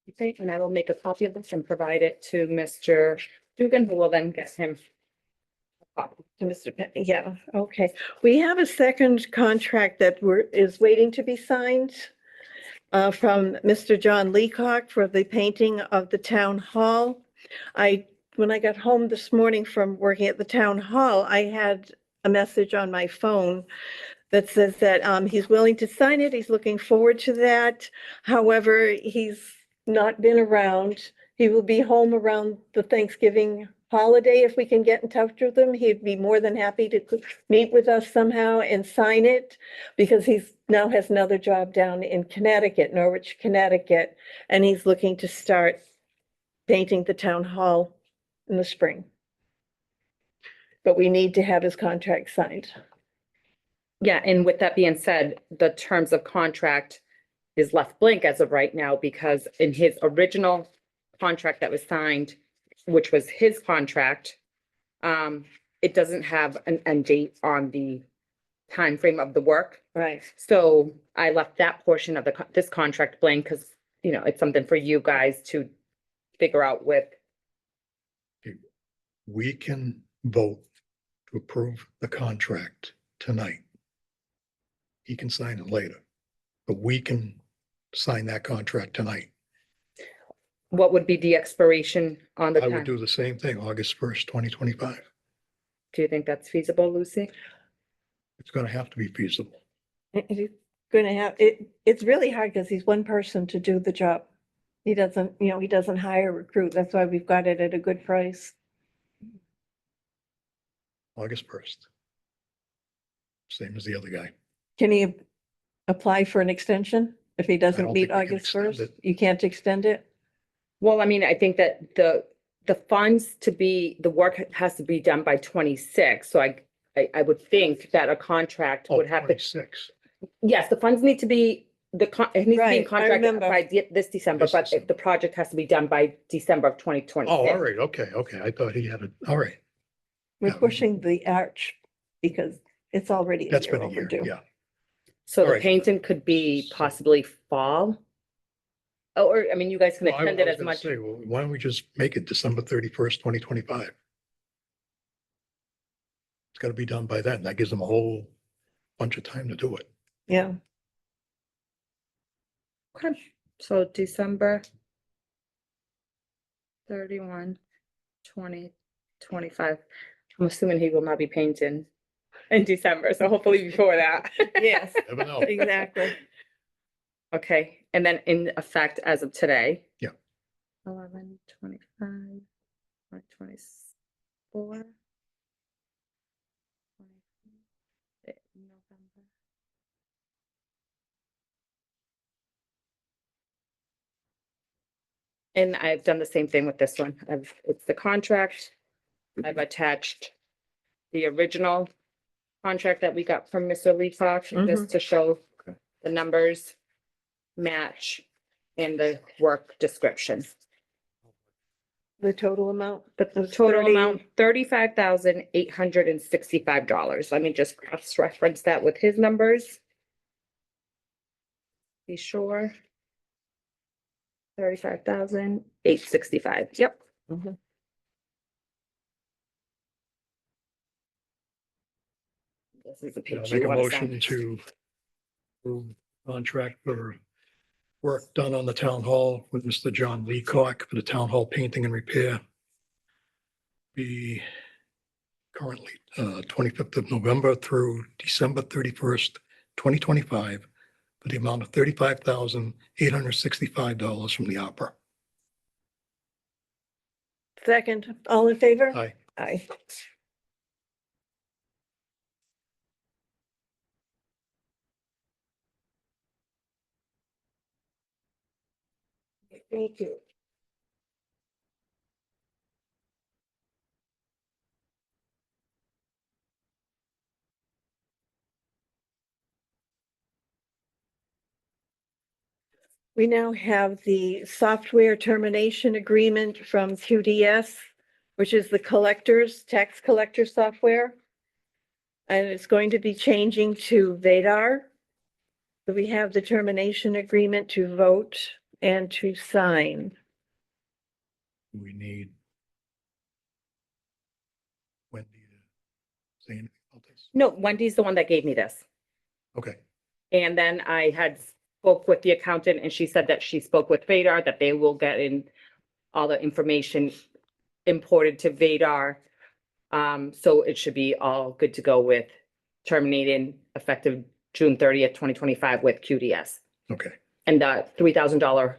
Okay, and I will make a copy of this and provide it to Mr. Dugan, who will then get him. a copy. To Mr. Petty, yeah, okay. We have a second contract that is waiting to be signed from Mr. John Leacock for the painting of the town hall. When I got home this morning from working at the town hall, I had a message on my phone that says that he's willing to sign it. He's looking forward to that. However, he's not been around. He will be home around the Thanksgiving holiday. If we can get in touch with him, he'd be more than happy to meet with us somehow and sign it because he's now has another job down in Connecticut, Norwich, Connecticut, and he's looking to start painting the town hall in the spring. But we need to have his contract signed. Yeah, and with that being said, the terms of contract is left blank as of right now because in his original contract that was signed, which was his contract, it doesn't have an end date on the time frame of the work. Right. So I left that portion of this contract blank because, you know, it's something for you guys to figure out with. We can vote to approve the contract tonight. He can sign it later, but we can sign that contract tonight. what would be the expiration on the I would time? do the same thing, August 1st, 2025. Do you think that's feasible, Lucy? It's gonna have to be feasible. He's gonna have, it's really hard because he's one person to do the job. He doesn't, he doesn't hire, recruit. That's why we've got it at a good price. August 1st. Same as the other guy. Can he apply for an extension if he doesn't don't meet think we can August extend 1st? it. You can't extend it? Well, I mean, I think that the funds to be, the work has to be done by 26. So I would think that a contract Oh, would have to, 26. yes, the funds need to be, it needs to be in Right, I contract remember. by this December, This but December. the project has to be done by December of 2026. Oh, all right, okay, okay. I thought he had it. All right. We're Yeah. pushing the arch because it's already a That's year been a year, overdue. yeah. So All the right. painting could be So- possibly fall. Oh, or, I mean, you guys can Well, I extend it was as gonna much. say, well, why don't we just make it December 31st, 2025? It's gotta be done by then. That gives them a whole bunch of time to do it. Yeah, Okay, so December 31, 2025. I'm assuming he will not be painting in December, so hopefully before that. yes, Never know. exactly. Okay, and then in effect as of today. Yeah. 11/25, 2024. November. And I've done the same thing with this one. It's the contract. I've attached the original contract that we got from Mr. Leacock, just to show Okay. the numbers match and the work description. The total amount? The was total 30 amount, $35,865. Let me just cross-reference that with his numbers. Be sure. 35,865. Yep. Mhm. This is the I'll page make you a want to motion sign. to approve contract for work done on the town hall with Mr. John Leacock for the town hall painting and repair. Be currently 25th of November through December 31st, 2025, for the amount of $35,865 from the opera. Second, all in favor? Aye. Aye. Thank you. We now have the software termination agreement from QDS, which is the tax collector software. And it's going to be changing to Vadar. So we have the termination agreement to vote and to sign. We need Wendy to say anything about this. No, Wendy's the one that gave me this. Okay, And then I had spoke with the accountant and she said that she spoke with Vadar, that they will get in all the information imported to Vadar. So it should be all good to go with terminating effective June 30th, 2025 with QDS. okay. And the $3,000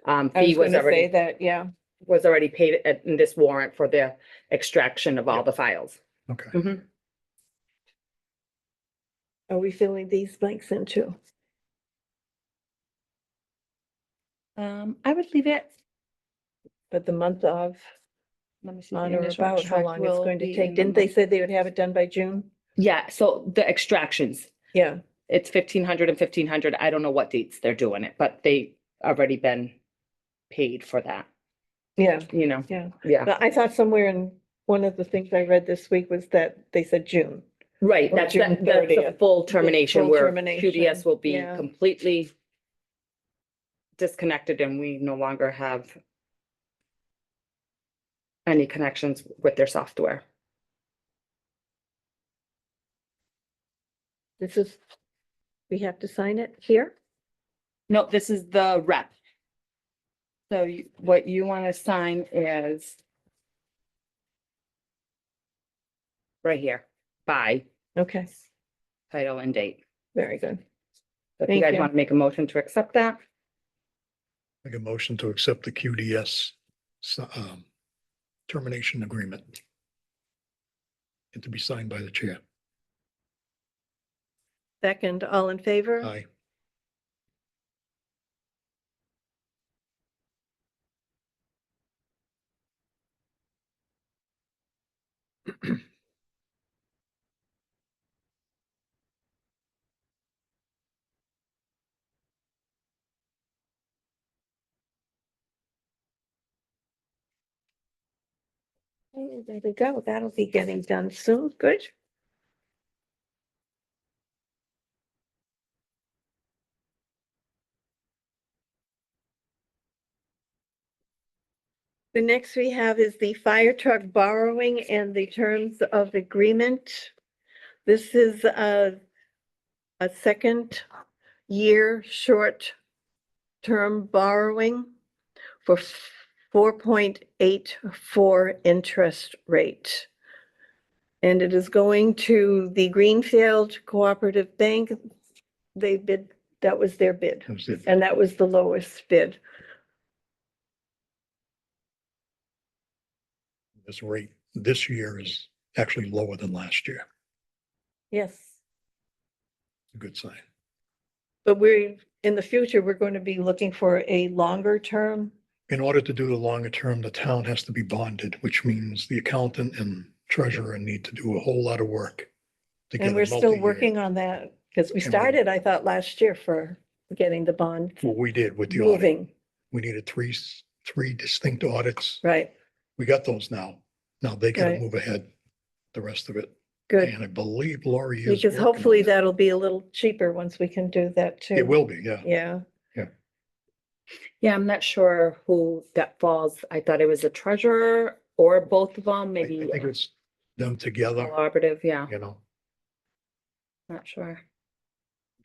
I fee was was gonna say already, that, yeah. was already paid in this warrant for the extraction of all Yep. the files. Okay. Mhm. Are we filling these blanks in too? I would leave it. But the month of, Let me see. on the or initial about, how check long it's will going to be take? in the Didn't they month. say they would have it done by June? Yeah, so the extractions, Yeah, it's 1,500 and 1,500. I don't know what dates they're doing it, but they already been paid for that, yeah, you know? yeah. Yeah, But I thought somewhere in one of the things I read this week was that they said June. right. Or That's June that's the 30th. full termination full where termination, QDS will be yeah. completely disconnected and we no longer have any connections with their software. This is, we have to sign it here? No, this is the rep. So what you want to sign is right here, by Okay, title and date. very good. So if you Thank guys you. want to make a motion to accept that, Make a motion to accept the QDS termination agreement. And to be signed by the chair. Second, all in favor? Aye. Okay, there we go. That'll be getting done soon. Good. The next we have is the fire truck borrowing and the terms of agreement. This is a second year short-term borrowing for 4.84 interest rate. And it is going to the Greenfield Cooperative Bank. They bid, that was their bid, That was it. and that was the lowest bid. This rate this year is actually lower than last year. Yes. A good sign. But in the future, we're going to be looking for a longer term. In order to do the longer term, the town has to be bonded, which means the accountant and treasurer need to do a whole lot of work. To get And a we're still multi-year. working on that because we And we- started, I thought, last year for getting the bond What we did with the audit, moving. we needed three distinct audits. Right, We got those now. Now they gotta Right. move ahead, the rest of it. good. And I believe Laurie is. Because working on hopefully that. that'll be a little cheaper once we can do that too. It will be, yeah. Yeah, yeah, I'm not sure who that falls. I thought it was a treasurer or both of them, I maybe think it's them together, collaborative, yeah, you know. not sure.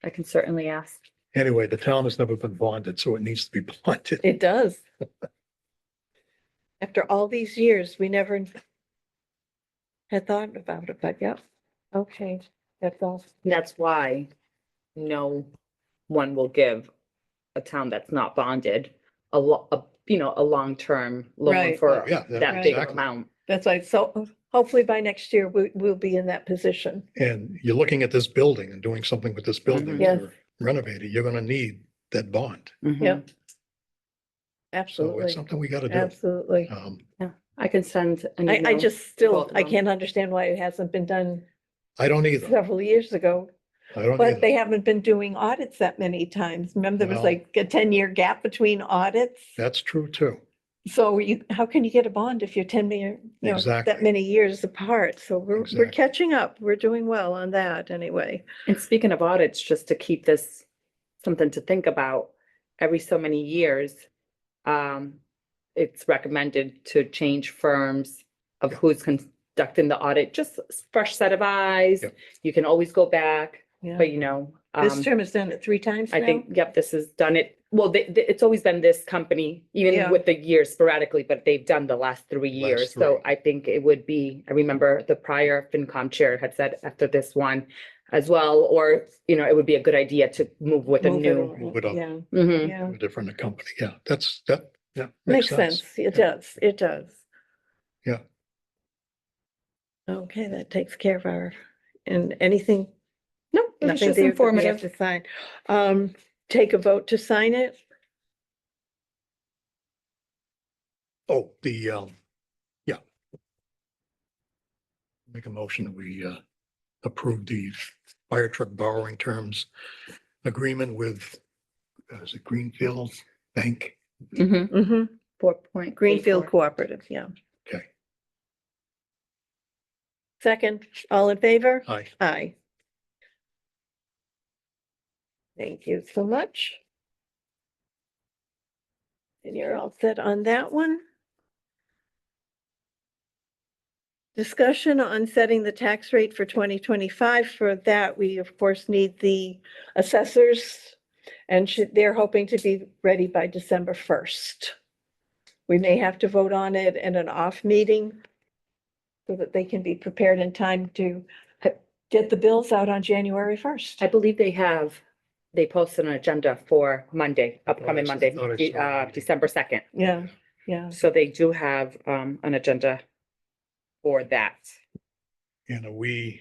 I can certainly ask. Anyway, the town has never been bonded, so it needs to be bonded. it does. After all these years, we never had thought about it, but yeah, okay, that's all. That's why no one will give a town that's not bonded a long-term loan Right. for Oh, yeah, that big exactly. amount. That's why, so hopefully by next year, we'll be in that position. And you're looking at this building and doing something with this building Yes. to renovate it, you're gonna need that bond. Mhm. Yep. So Absolutely, it's something we gotta do. absolutely. I can send an I email. just still, both of I them. can't understand why it hasn't been done I don't either. several years ago. I don't But they either. haven't been doing audits that many times. Remember, there was Well- like a 10-year gap between audits. That's true too. So how can you get a bond if you're 10 year, that Exactly. many years apart? So we're Exactly. catching up. We're doing well on that anyway. And speaking of audits, just to keep this something to think about, every so many years, it's recommended to change firms of Yeah. who's conducting the audit, just a fresh set of eyes. Yep. You can always go back, Yeah. but This term has done it 3 times I now. think, yep, this has done it. Well, it's always been this company, Yeah. even with the years sporadically, but they've done the last 3 years. So 3. I think it would be, I remember the prior FinCom chair had said after this one as well, or, it would be a good idea to move with a Move it new. along. Move it up. Yeah, Mhm. yeah. A different company. Yeah, yeah. Makes sense. It does. It does. Yeah. Okay, that takes care of and anything, No, it was nothing just there that we have informative. to sign. Take a vote to sign it. Oh, yeah. Make a motion that we approve the fire truck borrowing terms agreement with, is it Greenfield Bank? Mhm. Mm-hmm. 4.84. Greenfield Cooperative, yeah. Okay, Second, all in favor? aye. Aye. Thank you so much. And you're all set on that one. Discussion on setting the tax rate for 2025. For that, we of course need the assessors. And they're hoping to be ready by December 1st. we may have to vote on it in an off meeting so that they can be prepared in time to get the bills out on January I 1st. believe they posted an agenda for Monday, upcoming I Monday, thought I saw it. December 2nd. Yeah, yeah. So they do have an agenda for that. And are we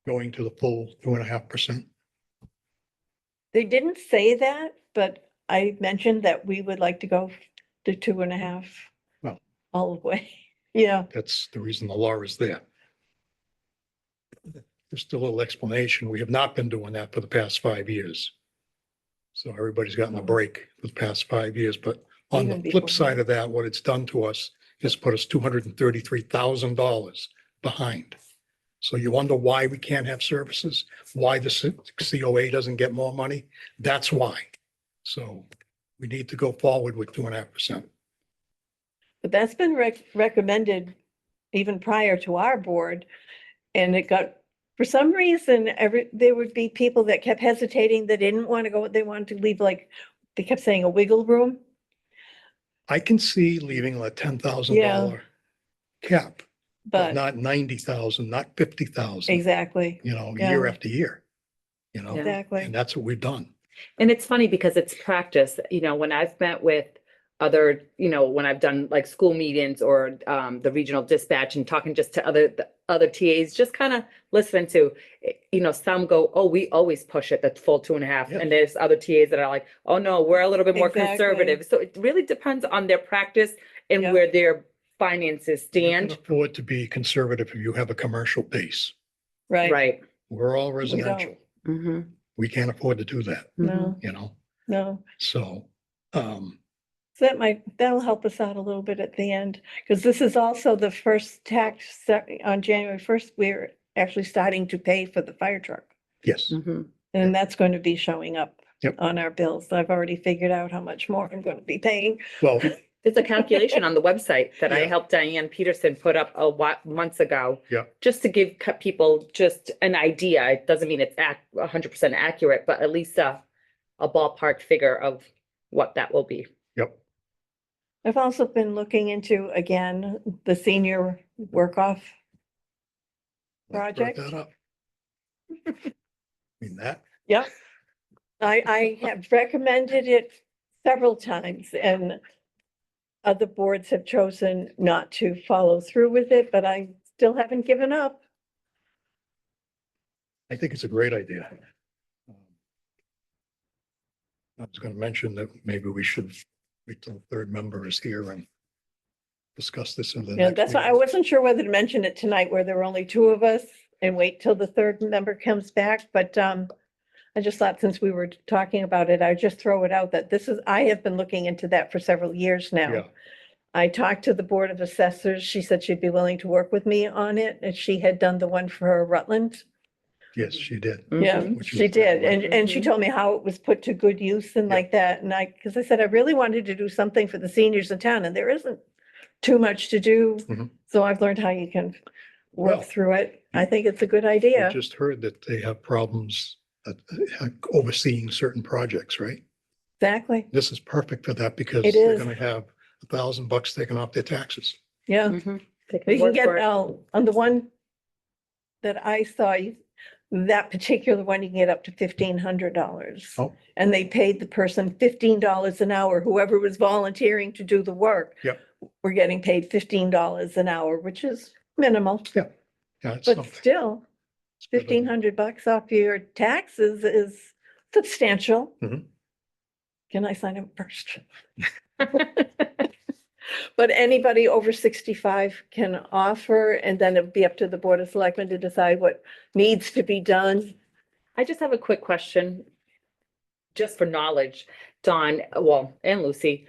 going to the full 2.5%? They didn't say that, but I mentioned that we would like to go to 2.5. Well. All the way. Yeah, That's the reason the law is there. Just a little explanation. We have not been doing that for the past 5 years. So everybody's gotten a break for the past 5 years, but on the Even flip before side of that, what it's done to us is put us $233,000 behind. So you wonder why we can't have services, why the COA doesn't get more money? That's why. So we need to go forward with 2.5%. but that's been recommended even prior to our board. And it got, for some reason, there would be people that kept hesitating, that didn't want to go, they wanted to leave, like, they kept saying a wiggle room. I can see leaving a $10,000 cap, but But not 90,000, not 50,000, exactly, year Yeah. after year, Yeah. exactly. and that's what we've done. And it's funny because it's practice, when I've met with other, when I've done like school meetings or the regional dispatch and talking just to the other TAs, just kind of listening to, some go, oh, we always push it the full 2.5. Yeah. And there's other TAs that are like, oh, no, we're a little bit more Exactly. conservative. So it really depends on their practice and Yeah. where their finances You can stand. afford to be conservative if you have a commercial base. Right, Right. We're all residential. Mm-hmm. We can't afford to do that, no, no. So, So that'll help us out a little bit at the end, because this is also the first tax on January 1st, we're actually starting to pay for the fire truck. yes, Mm-hmm. And that's going to be showing up Yep. on our bills. I've already figured out how much more I'm going to be paying. well, There's a calculation on the website that I Yeah. helped Diane Peterson put up months ago. Yeah. Just to give people just an idea. It doesn't mean it's 100% accurate, but at least a ballpark figure of what that will be. yep, I've also been looking into, again, the senior work-off. brought Project. that up. I mean, that, Yep. I have recommended it several times, and other boards have chosen not to follow through with it, but I still haven't given up. I think it's a great idea. I was going to mention that maybe we should wait till the third member is here and discuss this in the Yeah, next that's why I meeting. wasn't sure whether to mention it tonight where there were only two of us and wait till the third member comes back, but I just thought since we were talking about it, I'd just throw it out that I have been looking into that for several years Yeah, now. I talked to the Board of Assessors. She said she'd be willing to work with me on it, and she had done the one for Rutland. yes, she did. Yeah, Mhm. Which she is- did. And she Mhm. told me how it was put to good use and Yeah. like that. And because I said, I really wanted to do something for the seniors in town, and there isn't too much to do. Mhm. So I've learned how you can Well, work through it. I think it's a good I idea. just heard that they have problems overseeing certain projects, right? Exactly. This is perfect for that because It they're is. gonna have $1,000 taken off their taxes. Yeah. Mhm. They You can work get, for it. on the one that I saw, that particular one, you can get up to $1,500. Oh. And they paid the person $15 an hour, whoever was volunteering to do the work. Yep. We're getting paid $15 an hour, which is minimal, Yeah, it's but something. still, It's better than- $1,500 off your taxes is substantial. Mhm. Can I sign up first? But anybody over 65 can offer, and then it'd be up to the Board of Selectmen to decide what needs to be done. I just have a quick question. Just for knowledge, Dawn, and Lucy.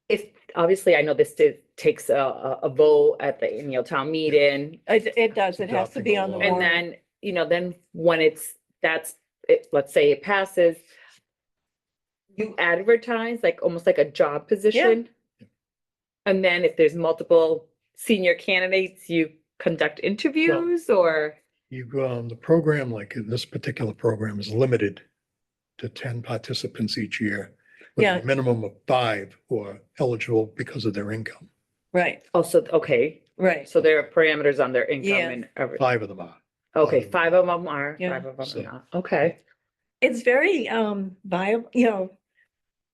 If, obviously, I know this takes a vote at the annual town meeting. It does, it has to be on the Adopting a law. warrant. And then when let's say it passes. You advertise like almost like a job position. And then if there's multiple senior candidates, you conduct interviews or? The program, like in this particular program, is limited to 10 participants each year. with Yeah. a minimum of 5 who are eligible because of their income. Right, Also, okay, right. so there are parameters on their income Yeah. and everything. 5 of them are. Okay, 5 5 of them are, Yeah. 5 of them So- are not. Okay. It's very viable,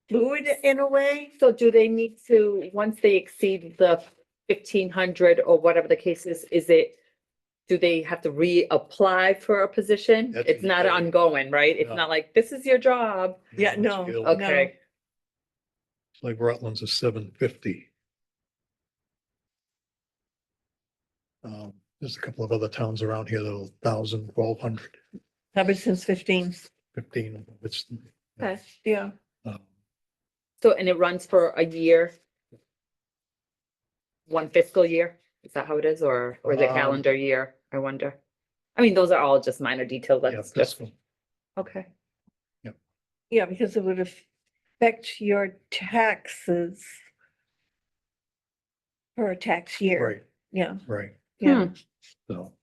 fluid in a way. So do they need to, once they exceed the 1,500 or whatever the case is it, do they have to reapply for a position? That's It's not the- ongoing, right? It's No. not like, this is your job. Yeah, It's no, ill. Okay. It's like Rutland's is 750. There's a couple of other towns around here that are 1,000, 1,200, Hubbardston's 15. 15. It's, Okay. Yeah. um, So, and it runs for a year? One fiscal year? Is that how it is? Or is it Um, calendar year? I wonder. I mean, those are all just minor details. yeah, That's just, fiscal. okay. Yeah, because it would affect your taxes for a tax year. Right, Yeah, right. yeah. So,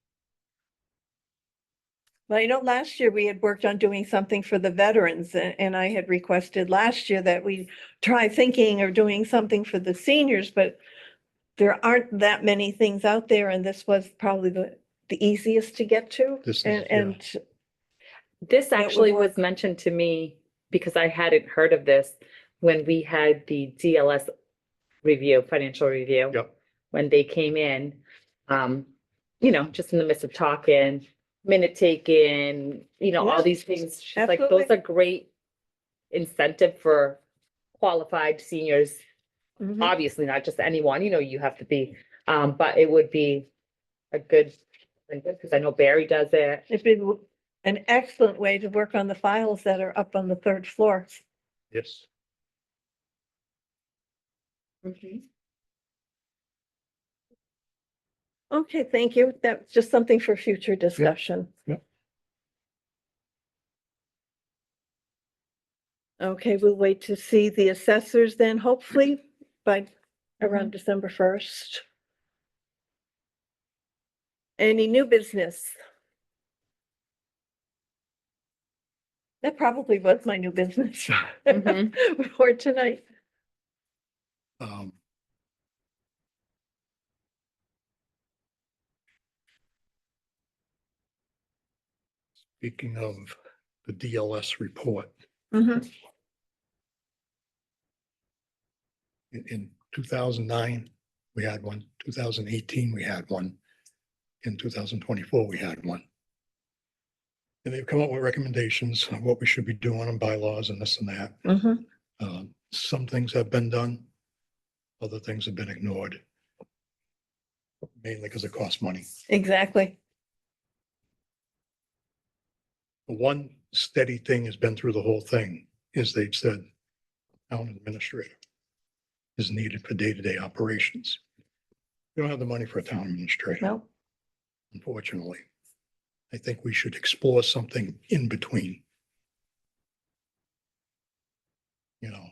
Well, last year we had worked on doing something for the veterans and I had requested last year that we try thinking of doing something for the seniors, but there aren't that many things out there and this was probably the easiest to get to. This is- And This That would actually was work. mentioned to me because I hadn't heard of this when we had the DLS review, financial review. yep, When they came in, just in the midst of talking, minute taking, all Yeah, these things. She's like, those absolutely. are great incentive for qualified seniors. Mhm. Obviously, not just anyone, you have to be, but it would be a good, because I know Barry does it. It'd be an excellent way to work on the files that are up on the third floor. yes. Okay, thank you. That's just something for future discussion. Yep. Okay, we'll wait to see the assessors then, hopefully by around December 1st. Any new business? That probably was my new business Mhm. for tonight. Um, Speaking of the DLS report, Mhm. in 2009, we had one, 2018, we had one. In 2024, we had one. And they've come up with recommendations on what we should be doing on bylaws and this and that. Mhm. Some things have been done, other things have been ignored. Mainly because it costs money. Exactly. The one steady thing has been through the whole thing is they've said town administrator is needed for day-to-day operations. We don't have the money for a town administrator, No, unfortunately. I think we should explore something in between. You know,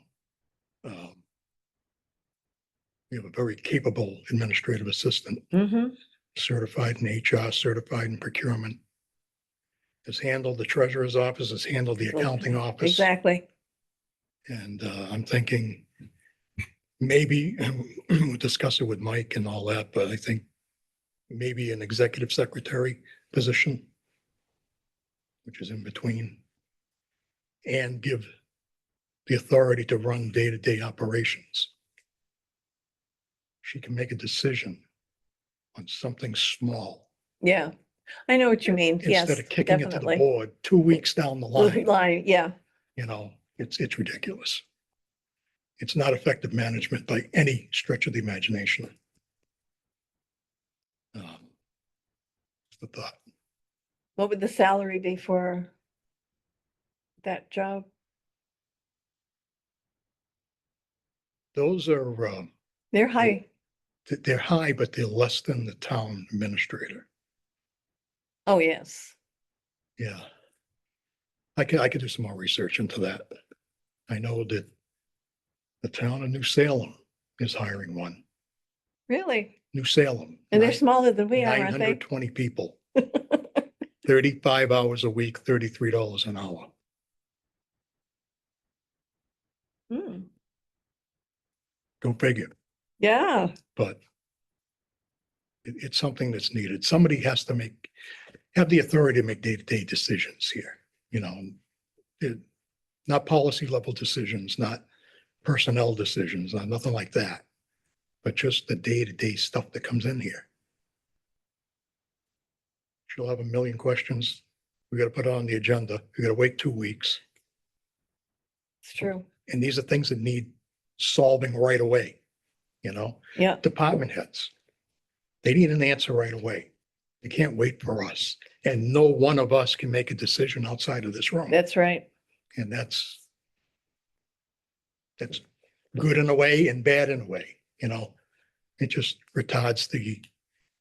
we have a very capable administrative assistant, Mhm. certified in HR, certified in procurement. Has handled the treasurer's office, has handled the accounting office. Exactly. And I'm thinking maybe, and we'll discuss it with Mike and all that, but I think maybe an executive secretary position, which is in between, and give the authority to run day-to-day operations. She can make a decision on something small Yeah, I know what you mean. Yes, instead of kicking it to the definitely. board 2 weeks down the line. Line, yeah. It's ridiculous. It's not effective management by any stretch of the imagination. The thought. What would the salary be for that job? Those are, They're high. they're high, but they're less than the town administrator. Oh, yes. Yeah. I could do some more research into that. I know that the town of New Salem is hiring one. Really? New Salem. And they're smaller than we are, aren't they? 920 people, 35 hours a week, $33 an hour. Hmm. Go figure, Yeah, but it's something that's needed. Somebody has to have the authority to make day-to-day decisions here, you know. It- Not policy level decisions, not personnel decisions, not nothing like that, but just the day-to-day stuff that comes in here. She'll have a million questions. We got to put it on the agenda. We got to wait 2 weeks. it's true. And these are things that need solving right away, you know? Yeah, Department heads, they need an answer right away. They can't wait for us. And no one of us can make a decision outside of this room. that's right. And that's good in a way and bad in a way, you know? It just retards the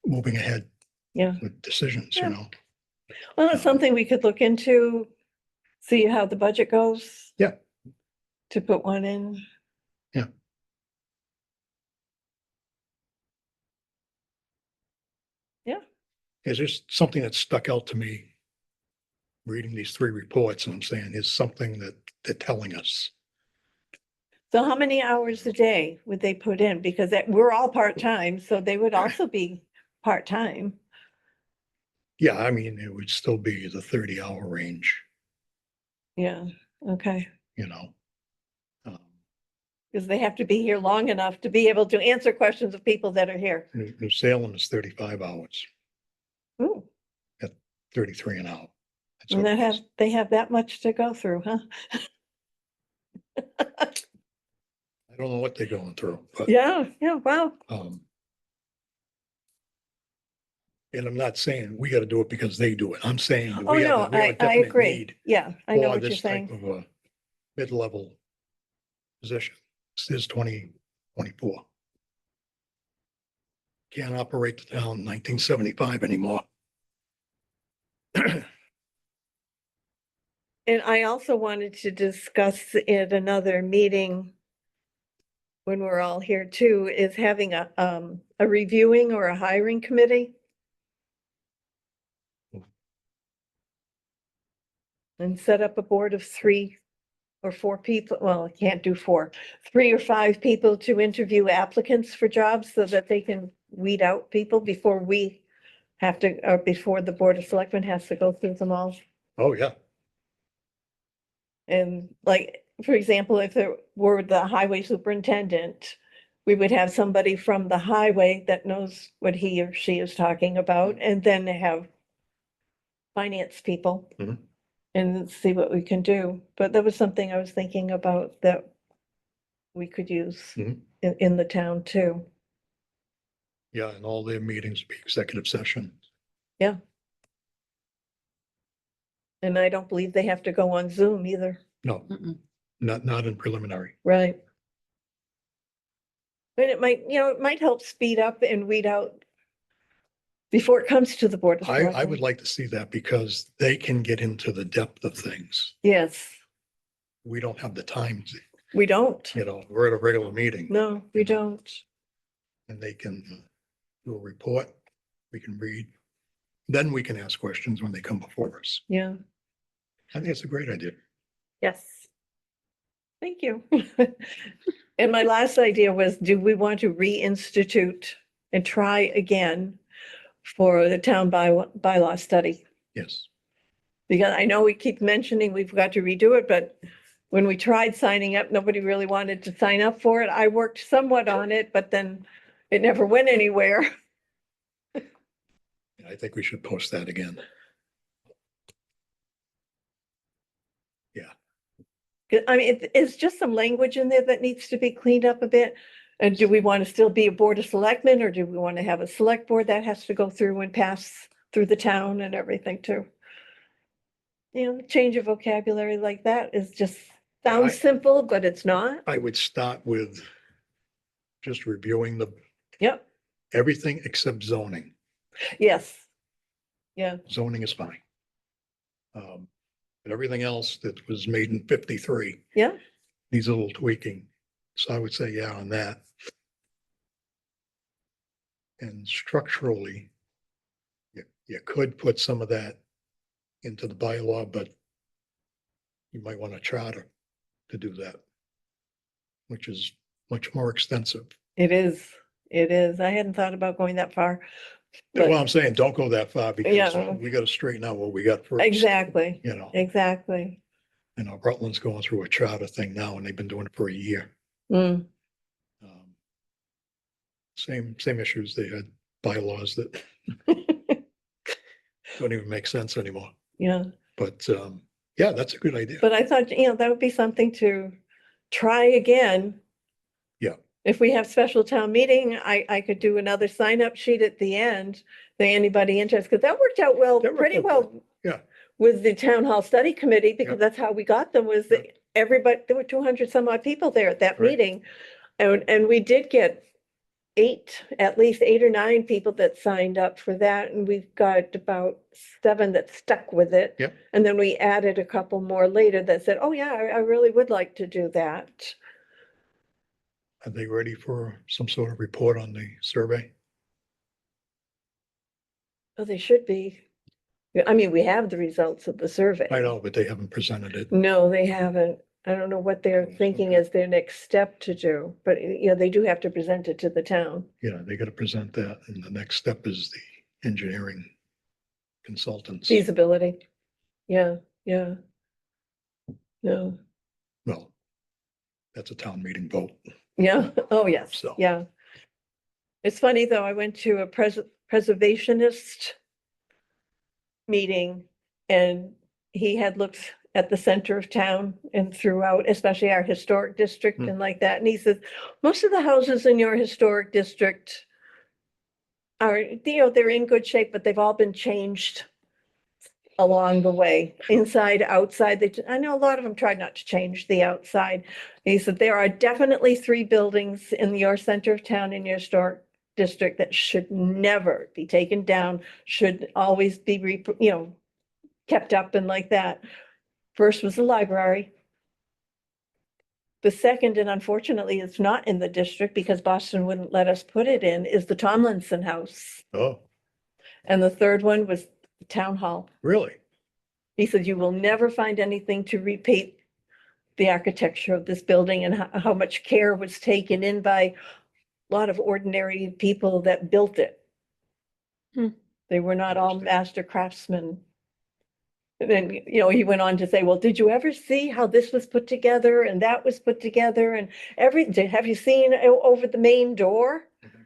moving ahead Yeah. with decisions, you Yeah. know? Well, it's something we could look into, see how the budget goes. Yeah. To put one in. It's just something that stuck out to me reading these 3 reports, and I'm saying is something that they're telling us. So how many hours a day would they put in? Because we're all part-time, so they would also be part-time. Yeah, I mean, it would still be the 30-hour range, Yeah, okay. you know? Because they have to be here long enough to be able to answer questions of people that are here. New Salem is 35 hours, Ooh, 33 an hour. That's and what it is. they have that much to go through, huh? I don't know what they're going through, but, Yeah, wow. and I'm not saying we got to do it because they do it. I'm saying that Oh, we no, have a I definite agree. need Yeah, I know for what you're this type saying. of a mid-level position. This is 2024. Can't operate the town in 1975 anymore. And I also wanted to discuss at another meeting when we're all here too, is having a reviewing or a hiring committee. And set up a board of 3 or 4 people. Well, I can't do 4, 3 or 5 people to interview applicants for jobs so that they can weed out people before we have to, or before the Board of Selectmen has to go through them all. Oh, yeah. And like, for example, if it were the highway superintendent, we would have somebody from the highway that knows what he or she is talking about, and then have finance people. Mhm. And see what we can do. But that was something I was thinking about that we could use Mhm. in the town too. Yeah, and all their meetings be executive session. And I don't believe they have to go on Zoom either. No, not in preliminary. Right. But it might, it might help speed up and weed out before it comes to the Board of I would Selectmen. like to see that because they can get into the depth of things. Yes, We don't have the time to, we don't. we're at a regular meeting No, we don't. and they can do a report. We can read. Then we can ask questions when they come before us. Yeah, I think it's a great idea. yes. Thank you. And my last idea was, do we want to reinstitute and try again for the town bylaw study? Yes. Because I know we keep mentioning we've got to redo it, but when we tried signing up, nobody really wanted to sign up for it. I worked somewhat on it, but then it never went anywhere. I think we should post that again. I mean, it's just some language in there that needs to be cleaned up a bit. And do we want to still be a Board of Selectmen, or do we want to have a select board that has to go through and pass through the town and everything too? Change of vocabulary like that is just, sounds simple, but it's not. I would start with just reviewing Yep, everything except zoning. yes. Yeah, Zoning is fine. But everything else that was made in 53 yeah, needs a little tweaking. So I would say, yeah, on that. And structurally, you could put some of that into the bylaw, but you might want a charter to do that. which is much more extensive. It is. It is. I hadn't thought about going that far. But- Well, I'm saying, don't go that far because Yeah. we gotta straighten out what we got first. Exactly, You know, exactly. Rutland's going through a charter thing now and they've been doing it for a year. Mm. Same issues. They had bylaws that don't even make sense anymore. Yeah, But yeah, that's a good idea. but I thought, that would be something to try again. Yeah. If we have special town meeting, I could do another sign up sheet at the end. That anybody interested, because that worked out well, That worked pretty out well. Yeah. With the town hall study committee, because Yeah. that's how we got them, was that everybody, there were 200 some odd people there at that Right. meeting. And we did get at least 8 or 9 people that signed up for that, and we've got about 7 that stuck with it. Yep. And then we added a couple more later that said, oh yeah, I really would like to do that. Are they ready for some sort of report on the survey? Oh, they should be. Yeah, I mean, we have the results of the survey. I know, but they haven't presented it. No, they haven't. I don't know what they're thinking Okay. as their next step to do, but they do have to present it to the town. Yeah, they gotta present that, and the next step is the engineering consultants. Feasibility. Yeah, yeah. No, Well, that's a town meeting vote. yeah, oh, yes, So. yeah. It's funny, though, I went to a preservationist meeting, and he had looked at the center of town and throughout, especially our historic district Hmm. and like that, and he says, most of the houses in your historic district are, they're in good shape, but they've all been changed along the way, inside, outside. I know a lot of them tried not to change the outside. He said, there are definitely 3 buildings in your center of town in your historic district that should never be taken down, should always be, kept up and like that. First was the library. The second, and unfortunately it's not in the district because Boston wouldn't let us put it in, is the Tomlinson House. Oh, And the third one was the town hall. really? He said, you will never find anything to repeat the architecture of this building and how much care was taken in by a lot of ordinary people that built it. Hmm. They were not all Interesting. master craftsmen. And then, he went on to say, well, did you ever see how this was put together and that was put together and have you seen over the main door? Mhm.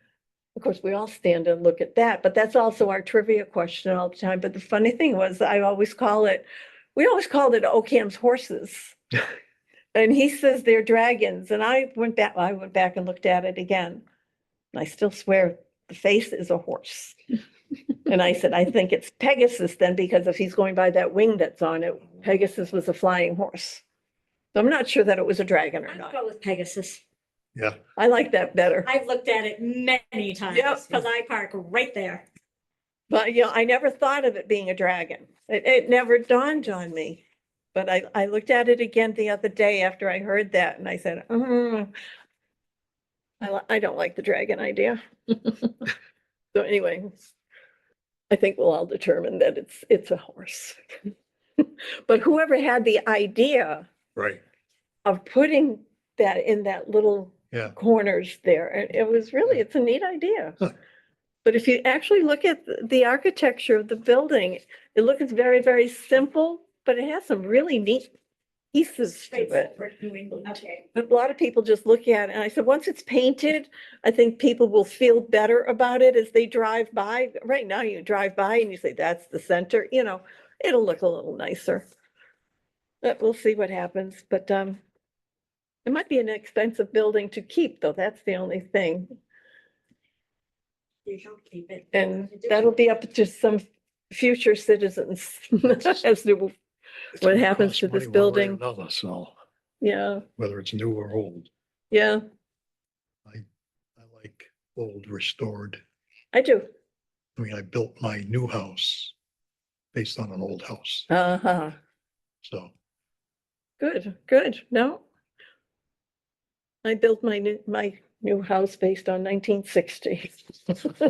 Of course, we all stand and look at that, but that's also our trivia question all the time. But the funny thing was, we always called it Occam's horses. And he says they're dragons. And I went back and looked at it again. And I still swear the face is a horse. And I said, I think it's Pegasus then, because if he's going by that wing that's on it, Pegasus was a flying horse. So I'm not sure that it was a dragon or I'd not. go with Pegasus. Yeah, I like that better. I've looked at it many times Yep. because I park right there. But, I never thought of it being a dragon. It never dawned on me. But I looked at it again the other day after I heard that and I said, I don't like the dragon idea. So anyway, I think we'll all determine that it's a horse. But whoever had the idea right. of putting that in that little Yeah, corners there, and it's a neat idea. Huh. But if you actually look at the architecture of the building, it looks very, very simple, but it has some really neat pieces to it. Straightforward New England. Okay. But a lot of people just look at it, and I said, once it's painted, I think people will feel better about it as they drive by. Right now, you drive by and you say, that's the center, it'll look a little nicer. But we'll see what happens, but it might be an expensive building to keep, though, that's the only thing. You don't keep it. And that'll be up to some future citizens as to, It's What gonna happens cost to this money one way or building? Another, so yeah, whether it's new or old, yeah, I like old restored. I do. I mean, I built my new house based on an old house, Uh-huh, so. good, no. I built my new house based on 1960.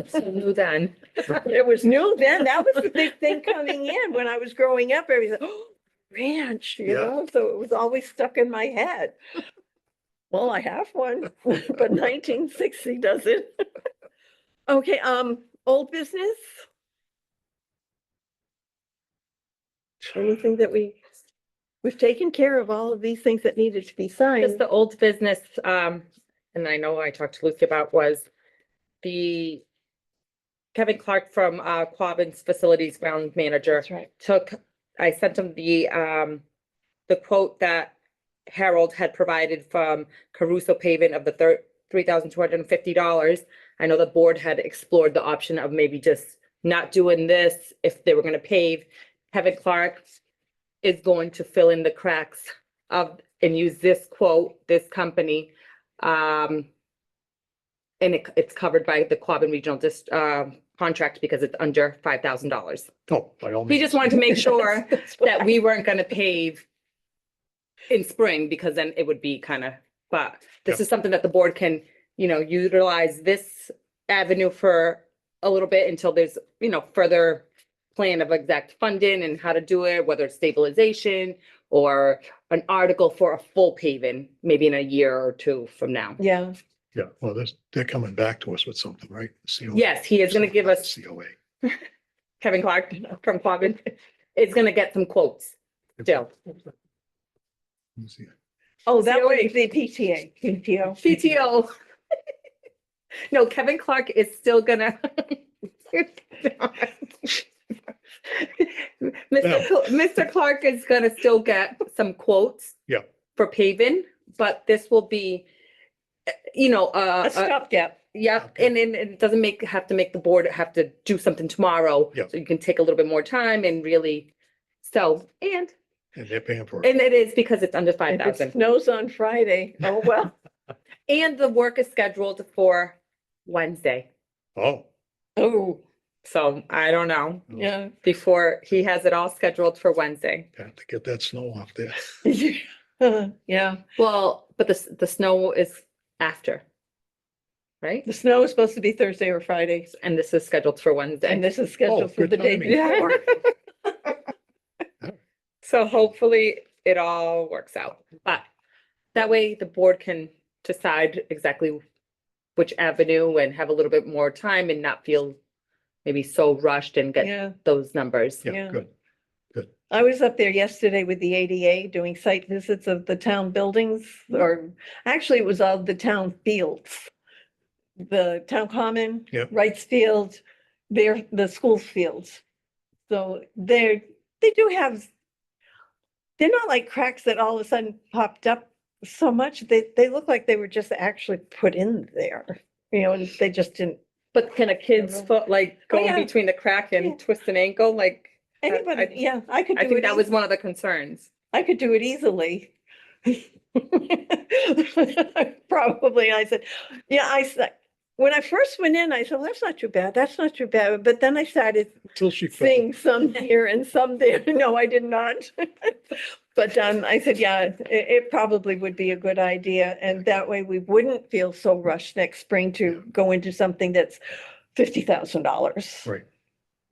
So new then. It was new then, that was the big thing coming in when I was growing up, everything, oh, ranch, Yeah. so it was always stuck in my head. Well, I have one, but 1960 does it. Okay, old business? Anything that we've taken care of all of these things that needed to be Just signed. the old business, and I know I talked to Lucy about was the Kevin Clark from Quabbin's Facilities Ground Manager That's right. I sent him the quote that Harold had provided from Caruso Paving of the $3,250. I know the board had explored the option of maybe just not doing this if they were gonna pave. Kevin Clark is going to fill in the cracks of, and use this quote, this company. And it's covered by the Quabbin Regional contract because it's under $5,000. Oh, by all He means. just wanted to make sure That's what that we weren't gonna pave in spring, because then it would be kind of, but this Yeah. is something that the board can, utilize this avenue for a little bit until there's, further plan of exact funding and how to do it, whether it's stabilization or an article for a full paving, maybe in a year or two from now. Yeah, Yeah, well, they're coming back to us with something, right? COA. Yes, he is gonna give us, COA. Kevin Clark from Quabbin is gonna get some quotes still. Let me see. oh, that was COA. the PTA, PTO. PTO. No, Kevin Clark is still gonna. Mr. Clark is gonna still get some quotes. Yeah. For paving, but this will be, A stopgap. yeah, Okay. and then it doesn't have to make the board have to do something tomorrow. Yeah. So you can take a little bit more time and really, and And they're paying for it. it is because it's under If it 5,000. snows on Friday, oh, well. And the work is scheduled for Wednesday. Oh. Oh, So I don't know, yeah. before he has it all scheduled for Wednesday. Have to get that snow off there. Yeah, Well, but the snow is after. Right? the snow is supposed to be Thursday or Friday, And this is scheduled for and Wednesday. this is scheduled for good the day timing. before. So hopefully it all works out, but that way the board can decide exactly which avenue and have a little bit more time and not feel maybe so rushed and get Yeah, those numbers. Yeah. Yeah, good. I was up there yesterday with the ADA doing site visits of the town buildings, or actually it was of the town fields. The town common, Yep. Wrights Field, the school fields. So they do have, they're not like cracks that all of a sudden popped up so much. They look like they were just actually put in there, and they just didn't. But can a kid's foot like go in yeah. between the crack and Yeah. twist an ankle? Like, Anybody, yeah, I could I do think it. that was one of the concerns. I could do it easily. Probably, I said, yeah, I said, when I first went in, I said, well, that's not too bad, that's not too bad, but then I started Until she fell. seeing some here and some there. No, I did not. But I said, yeah, it probably would be a good idea, and that way we wouldn't feel so rushed next spring to go into something that's $50,000. Right,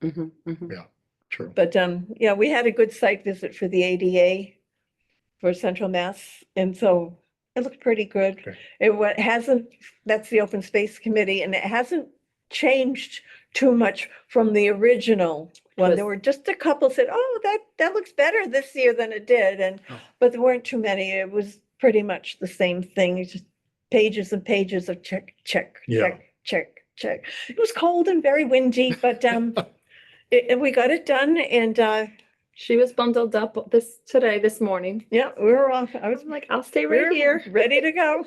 Mhm, mhm. true. But yeah, we had a good site visit for the ADA for Central Mass, and so it looked pretty good. Okay. It hasn't, that's the Open Space Committee, and it hasn't changed too much from the original one. There Was- were just a couple said, oh, that looks better this year than it did, and Oh. but there weren't too many. It was pretty much the same thing. It's just pages and pages of check, check, Yeah. check, check, check. It was cold and very windy, but we got it done, and She was bundled up this morning. yeah, we were off. I I was was like, I'll stay we right were here. ready to go.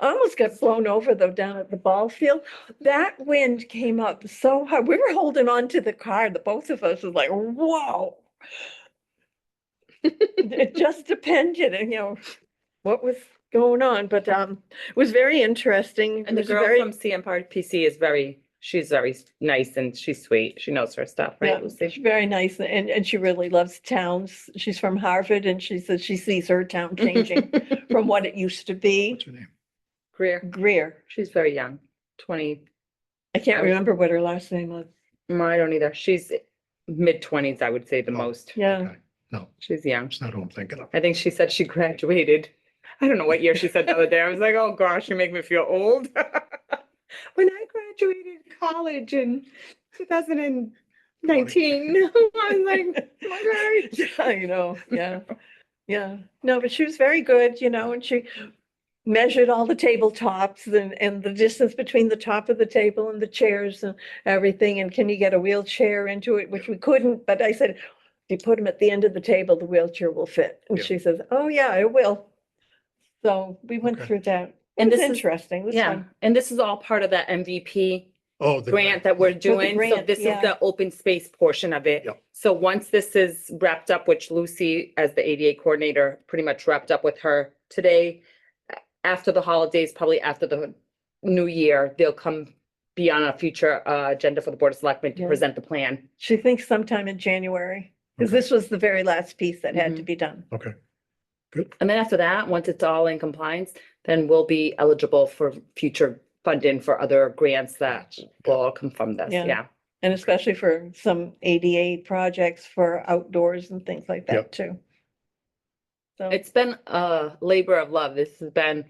I almost got blown over though down at the ball field. That wind came up so hard. We were holding on to the car. The both of us was like, whoa. It just depended, what was going on, but it was very interesting. It And the was girl very- from CMRPC she's very nice and she's sweet. She knows her stuff, Yeah, right, Lucy? she's very nice, and she really loves towns. She's from Harvard, and she says she sees her town changing from what it used to be. What's her name? Greer, Greer. she's very young, 20, I can't I was- remember what her last name was. I don't either. She's mid-20s, I would say the Oh. most. Yeah. Okay. No, She's young. it's not who I'm thinking of. I think she said she graduated I don't know what year she said the other day. I was like, oh gosh, you make me feel old. When I graduated college in 2019, I was like, okay. Yeah, I know, yeah, yeah. No, but she was very good, and she measured all the tabletops and the distance between the top of the table and the chairs and everything. And can you get a wheelchair into it, which we couldn't, but I said, if you put them at the end of the table, the wheelchair will fit. And Yeah. she says, oh yeah, it will. So we went Okay. through that. And It was this is- interesting. It was Yeah, fun. and this is all part of that MVP Oh, the grant that we're the doing. So grant, this is yeah. the open space portion of it. Yep. So once this is wrapped up, which Lucy, as the ADA coordinator, pretty much wrapped up with her today, after the holidays, probably after the new year, they'll come be on a future agenda for the Board of Selectmen to Yeah. present the plan. She thinks sometime in January, because Okay. this was the very last piece that had to be done. Okay, good. And then after that, once it's all in compliance, then we'll be eligible for future funding for other grants that will all come from this. Yeah. Yeah. And especially for some ADA projects for outdoors and things like that Yep. too. So, It's been a labor of love. This has been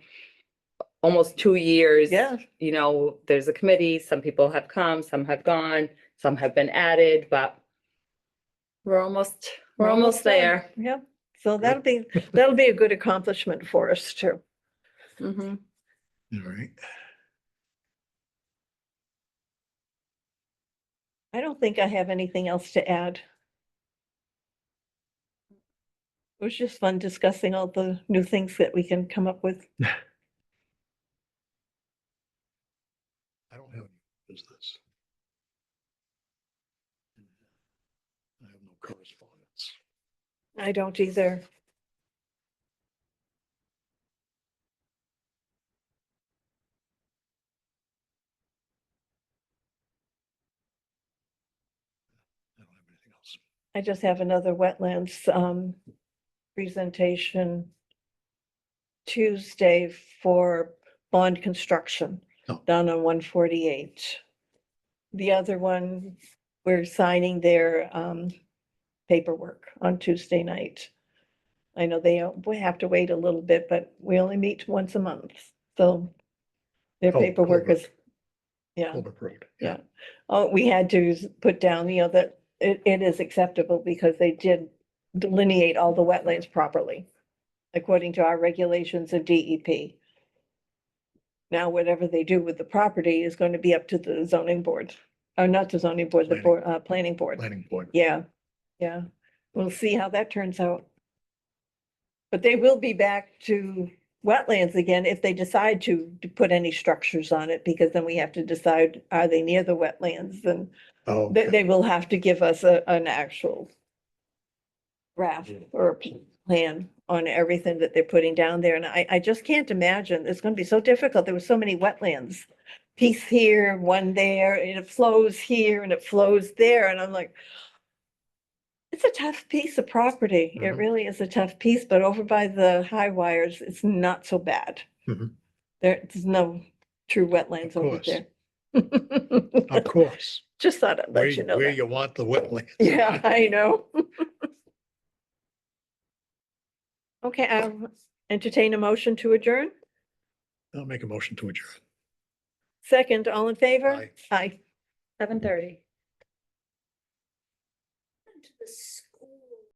almost 2 years. Yeah. You know, there's a committee, some people have come, some have gone, some have been added, but we're almost done. there. Yep. So that'll be a good accomplishment for us too. Mhm. All right. I don't think I have anything else to add. It was just fun discussing all the new things that we can come up with. I don't have any business. I have no correspondence. I don't either. I don't have anything else. I just have another wetlands presentation Tuesday for bond construction Oh. down on 148. The other one, we're signing their paperwork on Tuesday night. I know we have to wait a little bit, but we only meet once a month, so their paperwork Culvert. is, yeah. Culvert Road. Yeah. Oh, we had to put down, that it is acceptable because they did delineate all the wetlands properly, according to our regulations of DEP. Now, whatever they do with the property is going to be up to the zoning board, or not the zoning board, the planning board. Planning board. Yeah, yeah. We'll see how that turns out. But they will be back to wetlands again if they decide to put any structures on it, because then we have to decide, are they near the wetlands? And Oh, they will have to give us an actual draft or a plan on everything that they're putting down there. And I just can't imagine, it's gonna be so difficult. There were so many wetlands. Piece here, one there, and it flows here and it flows there. And I'm like, it's a tough piece of property. It Mhm. really is a tough piece, but over by the high wires, it's not so bad. Mhm. There's no true wetlands Of over course. there. Of course. Just thought I'd Where, let you know where that. you want the wetlands. Yeah, I know. Okay, I'll entertain a motion to adjourn. I'll make a motion to adjourn. Second, all in favor? Aye. Aye. 7:30. This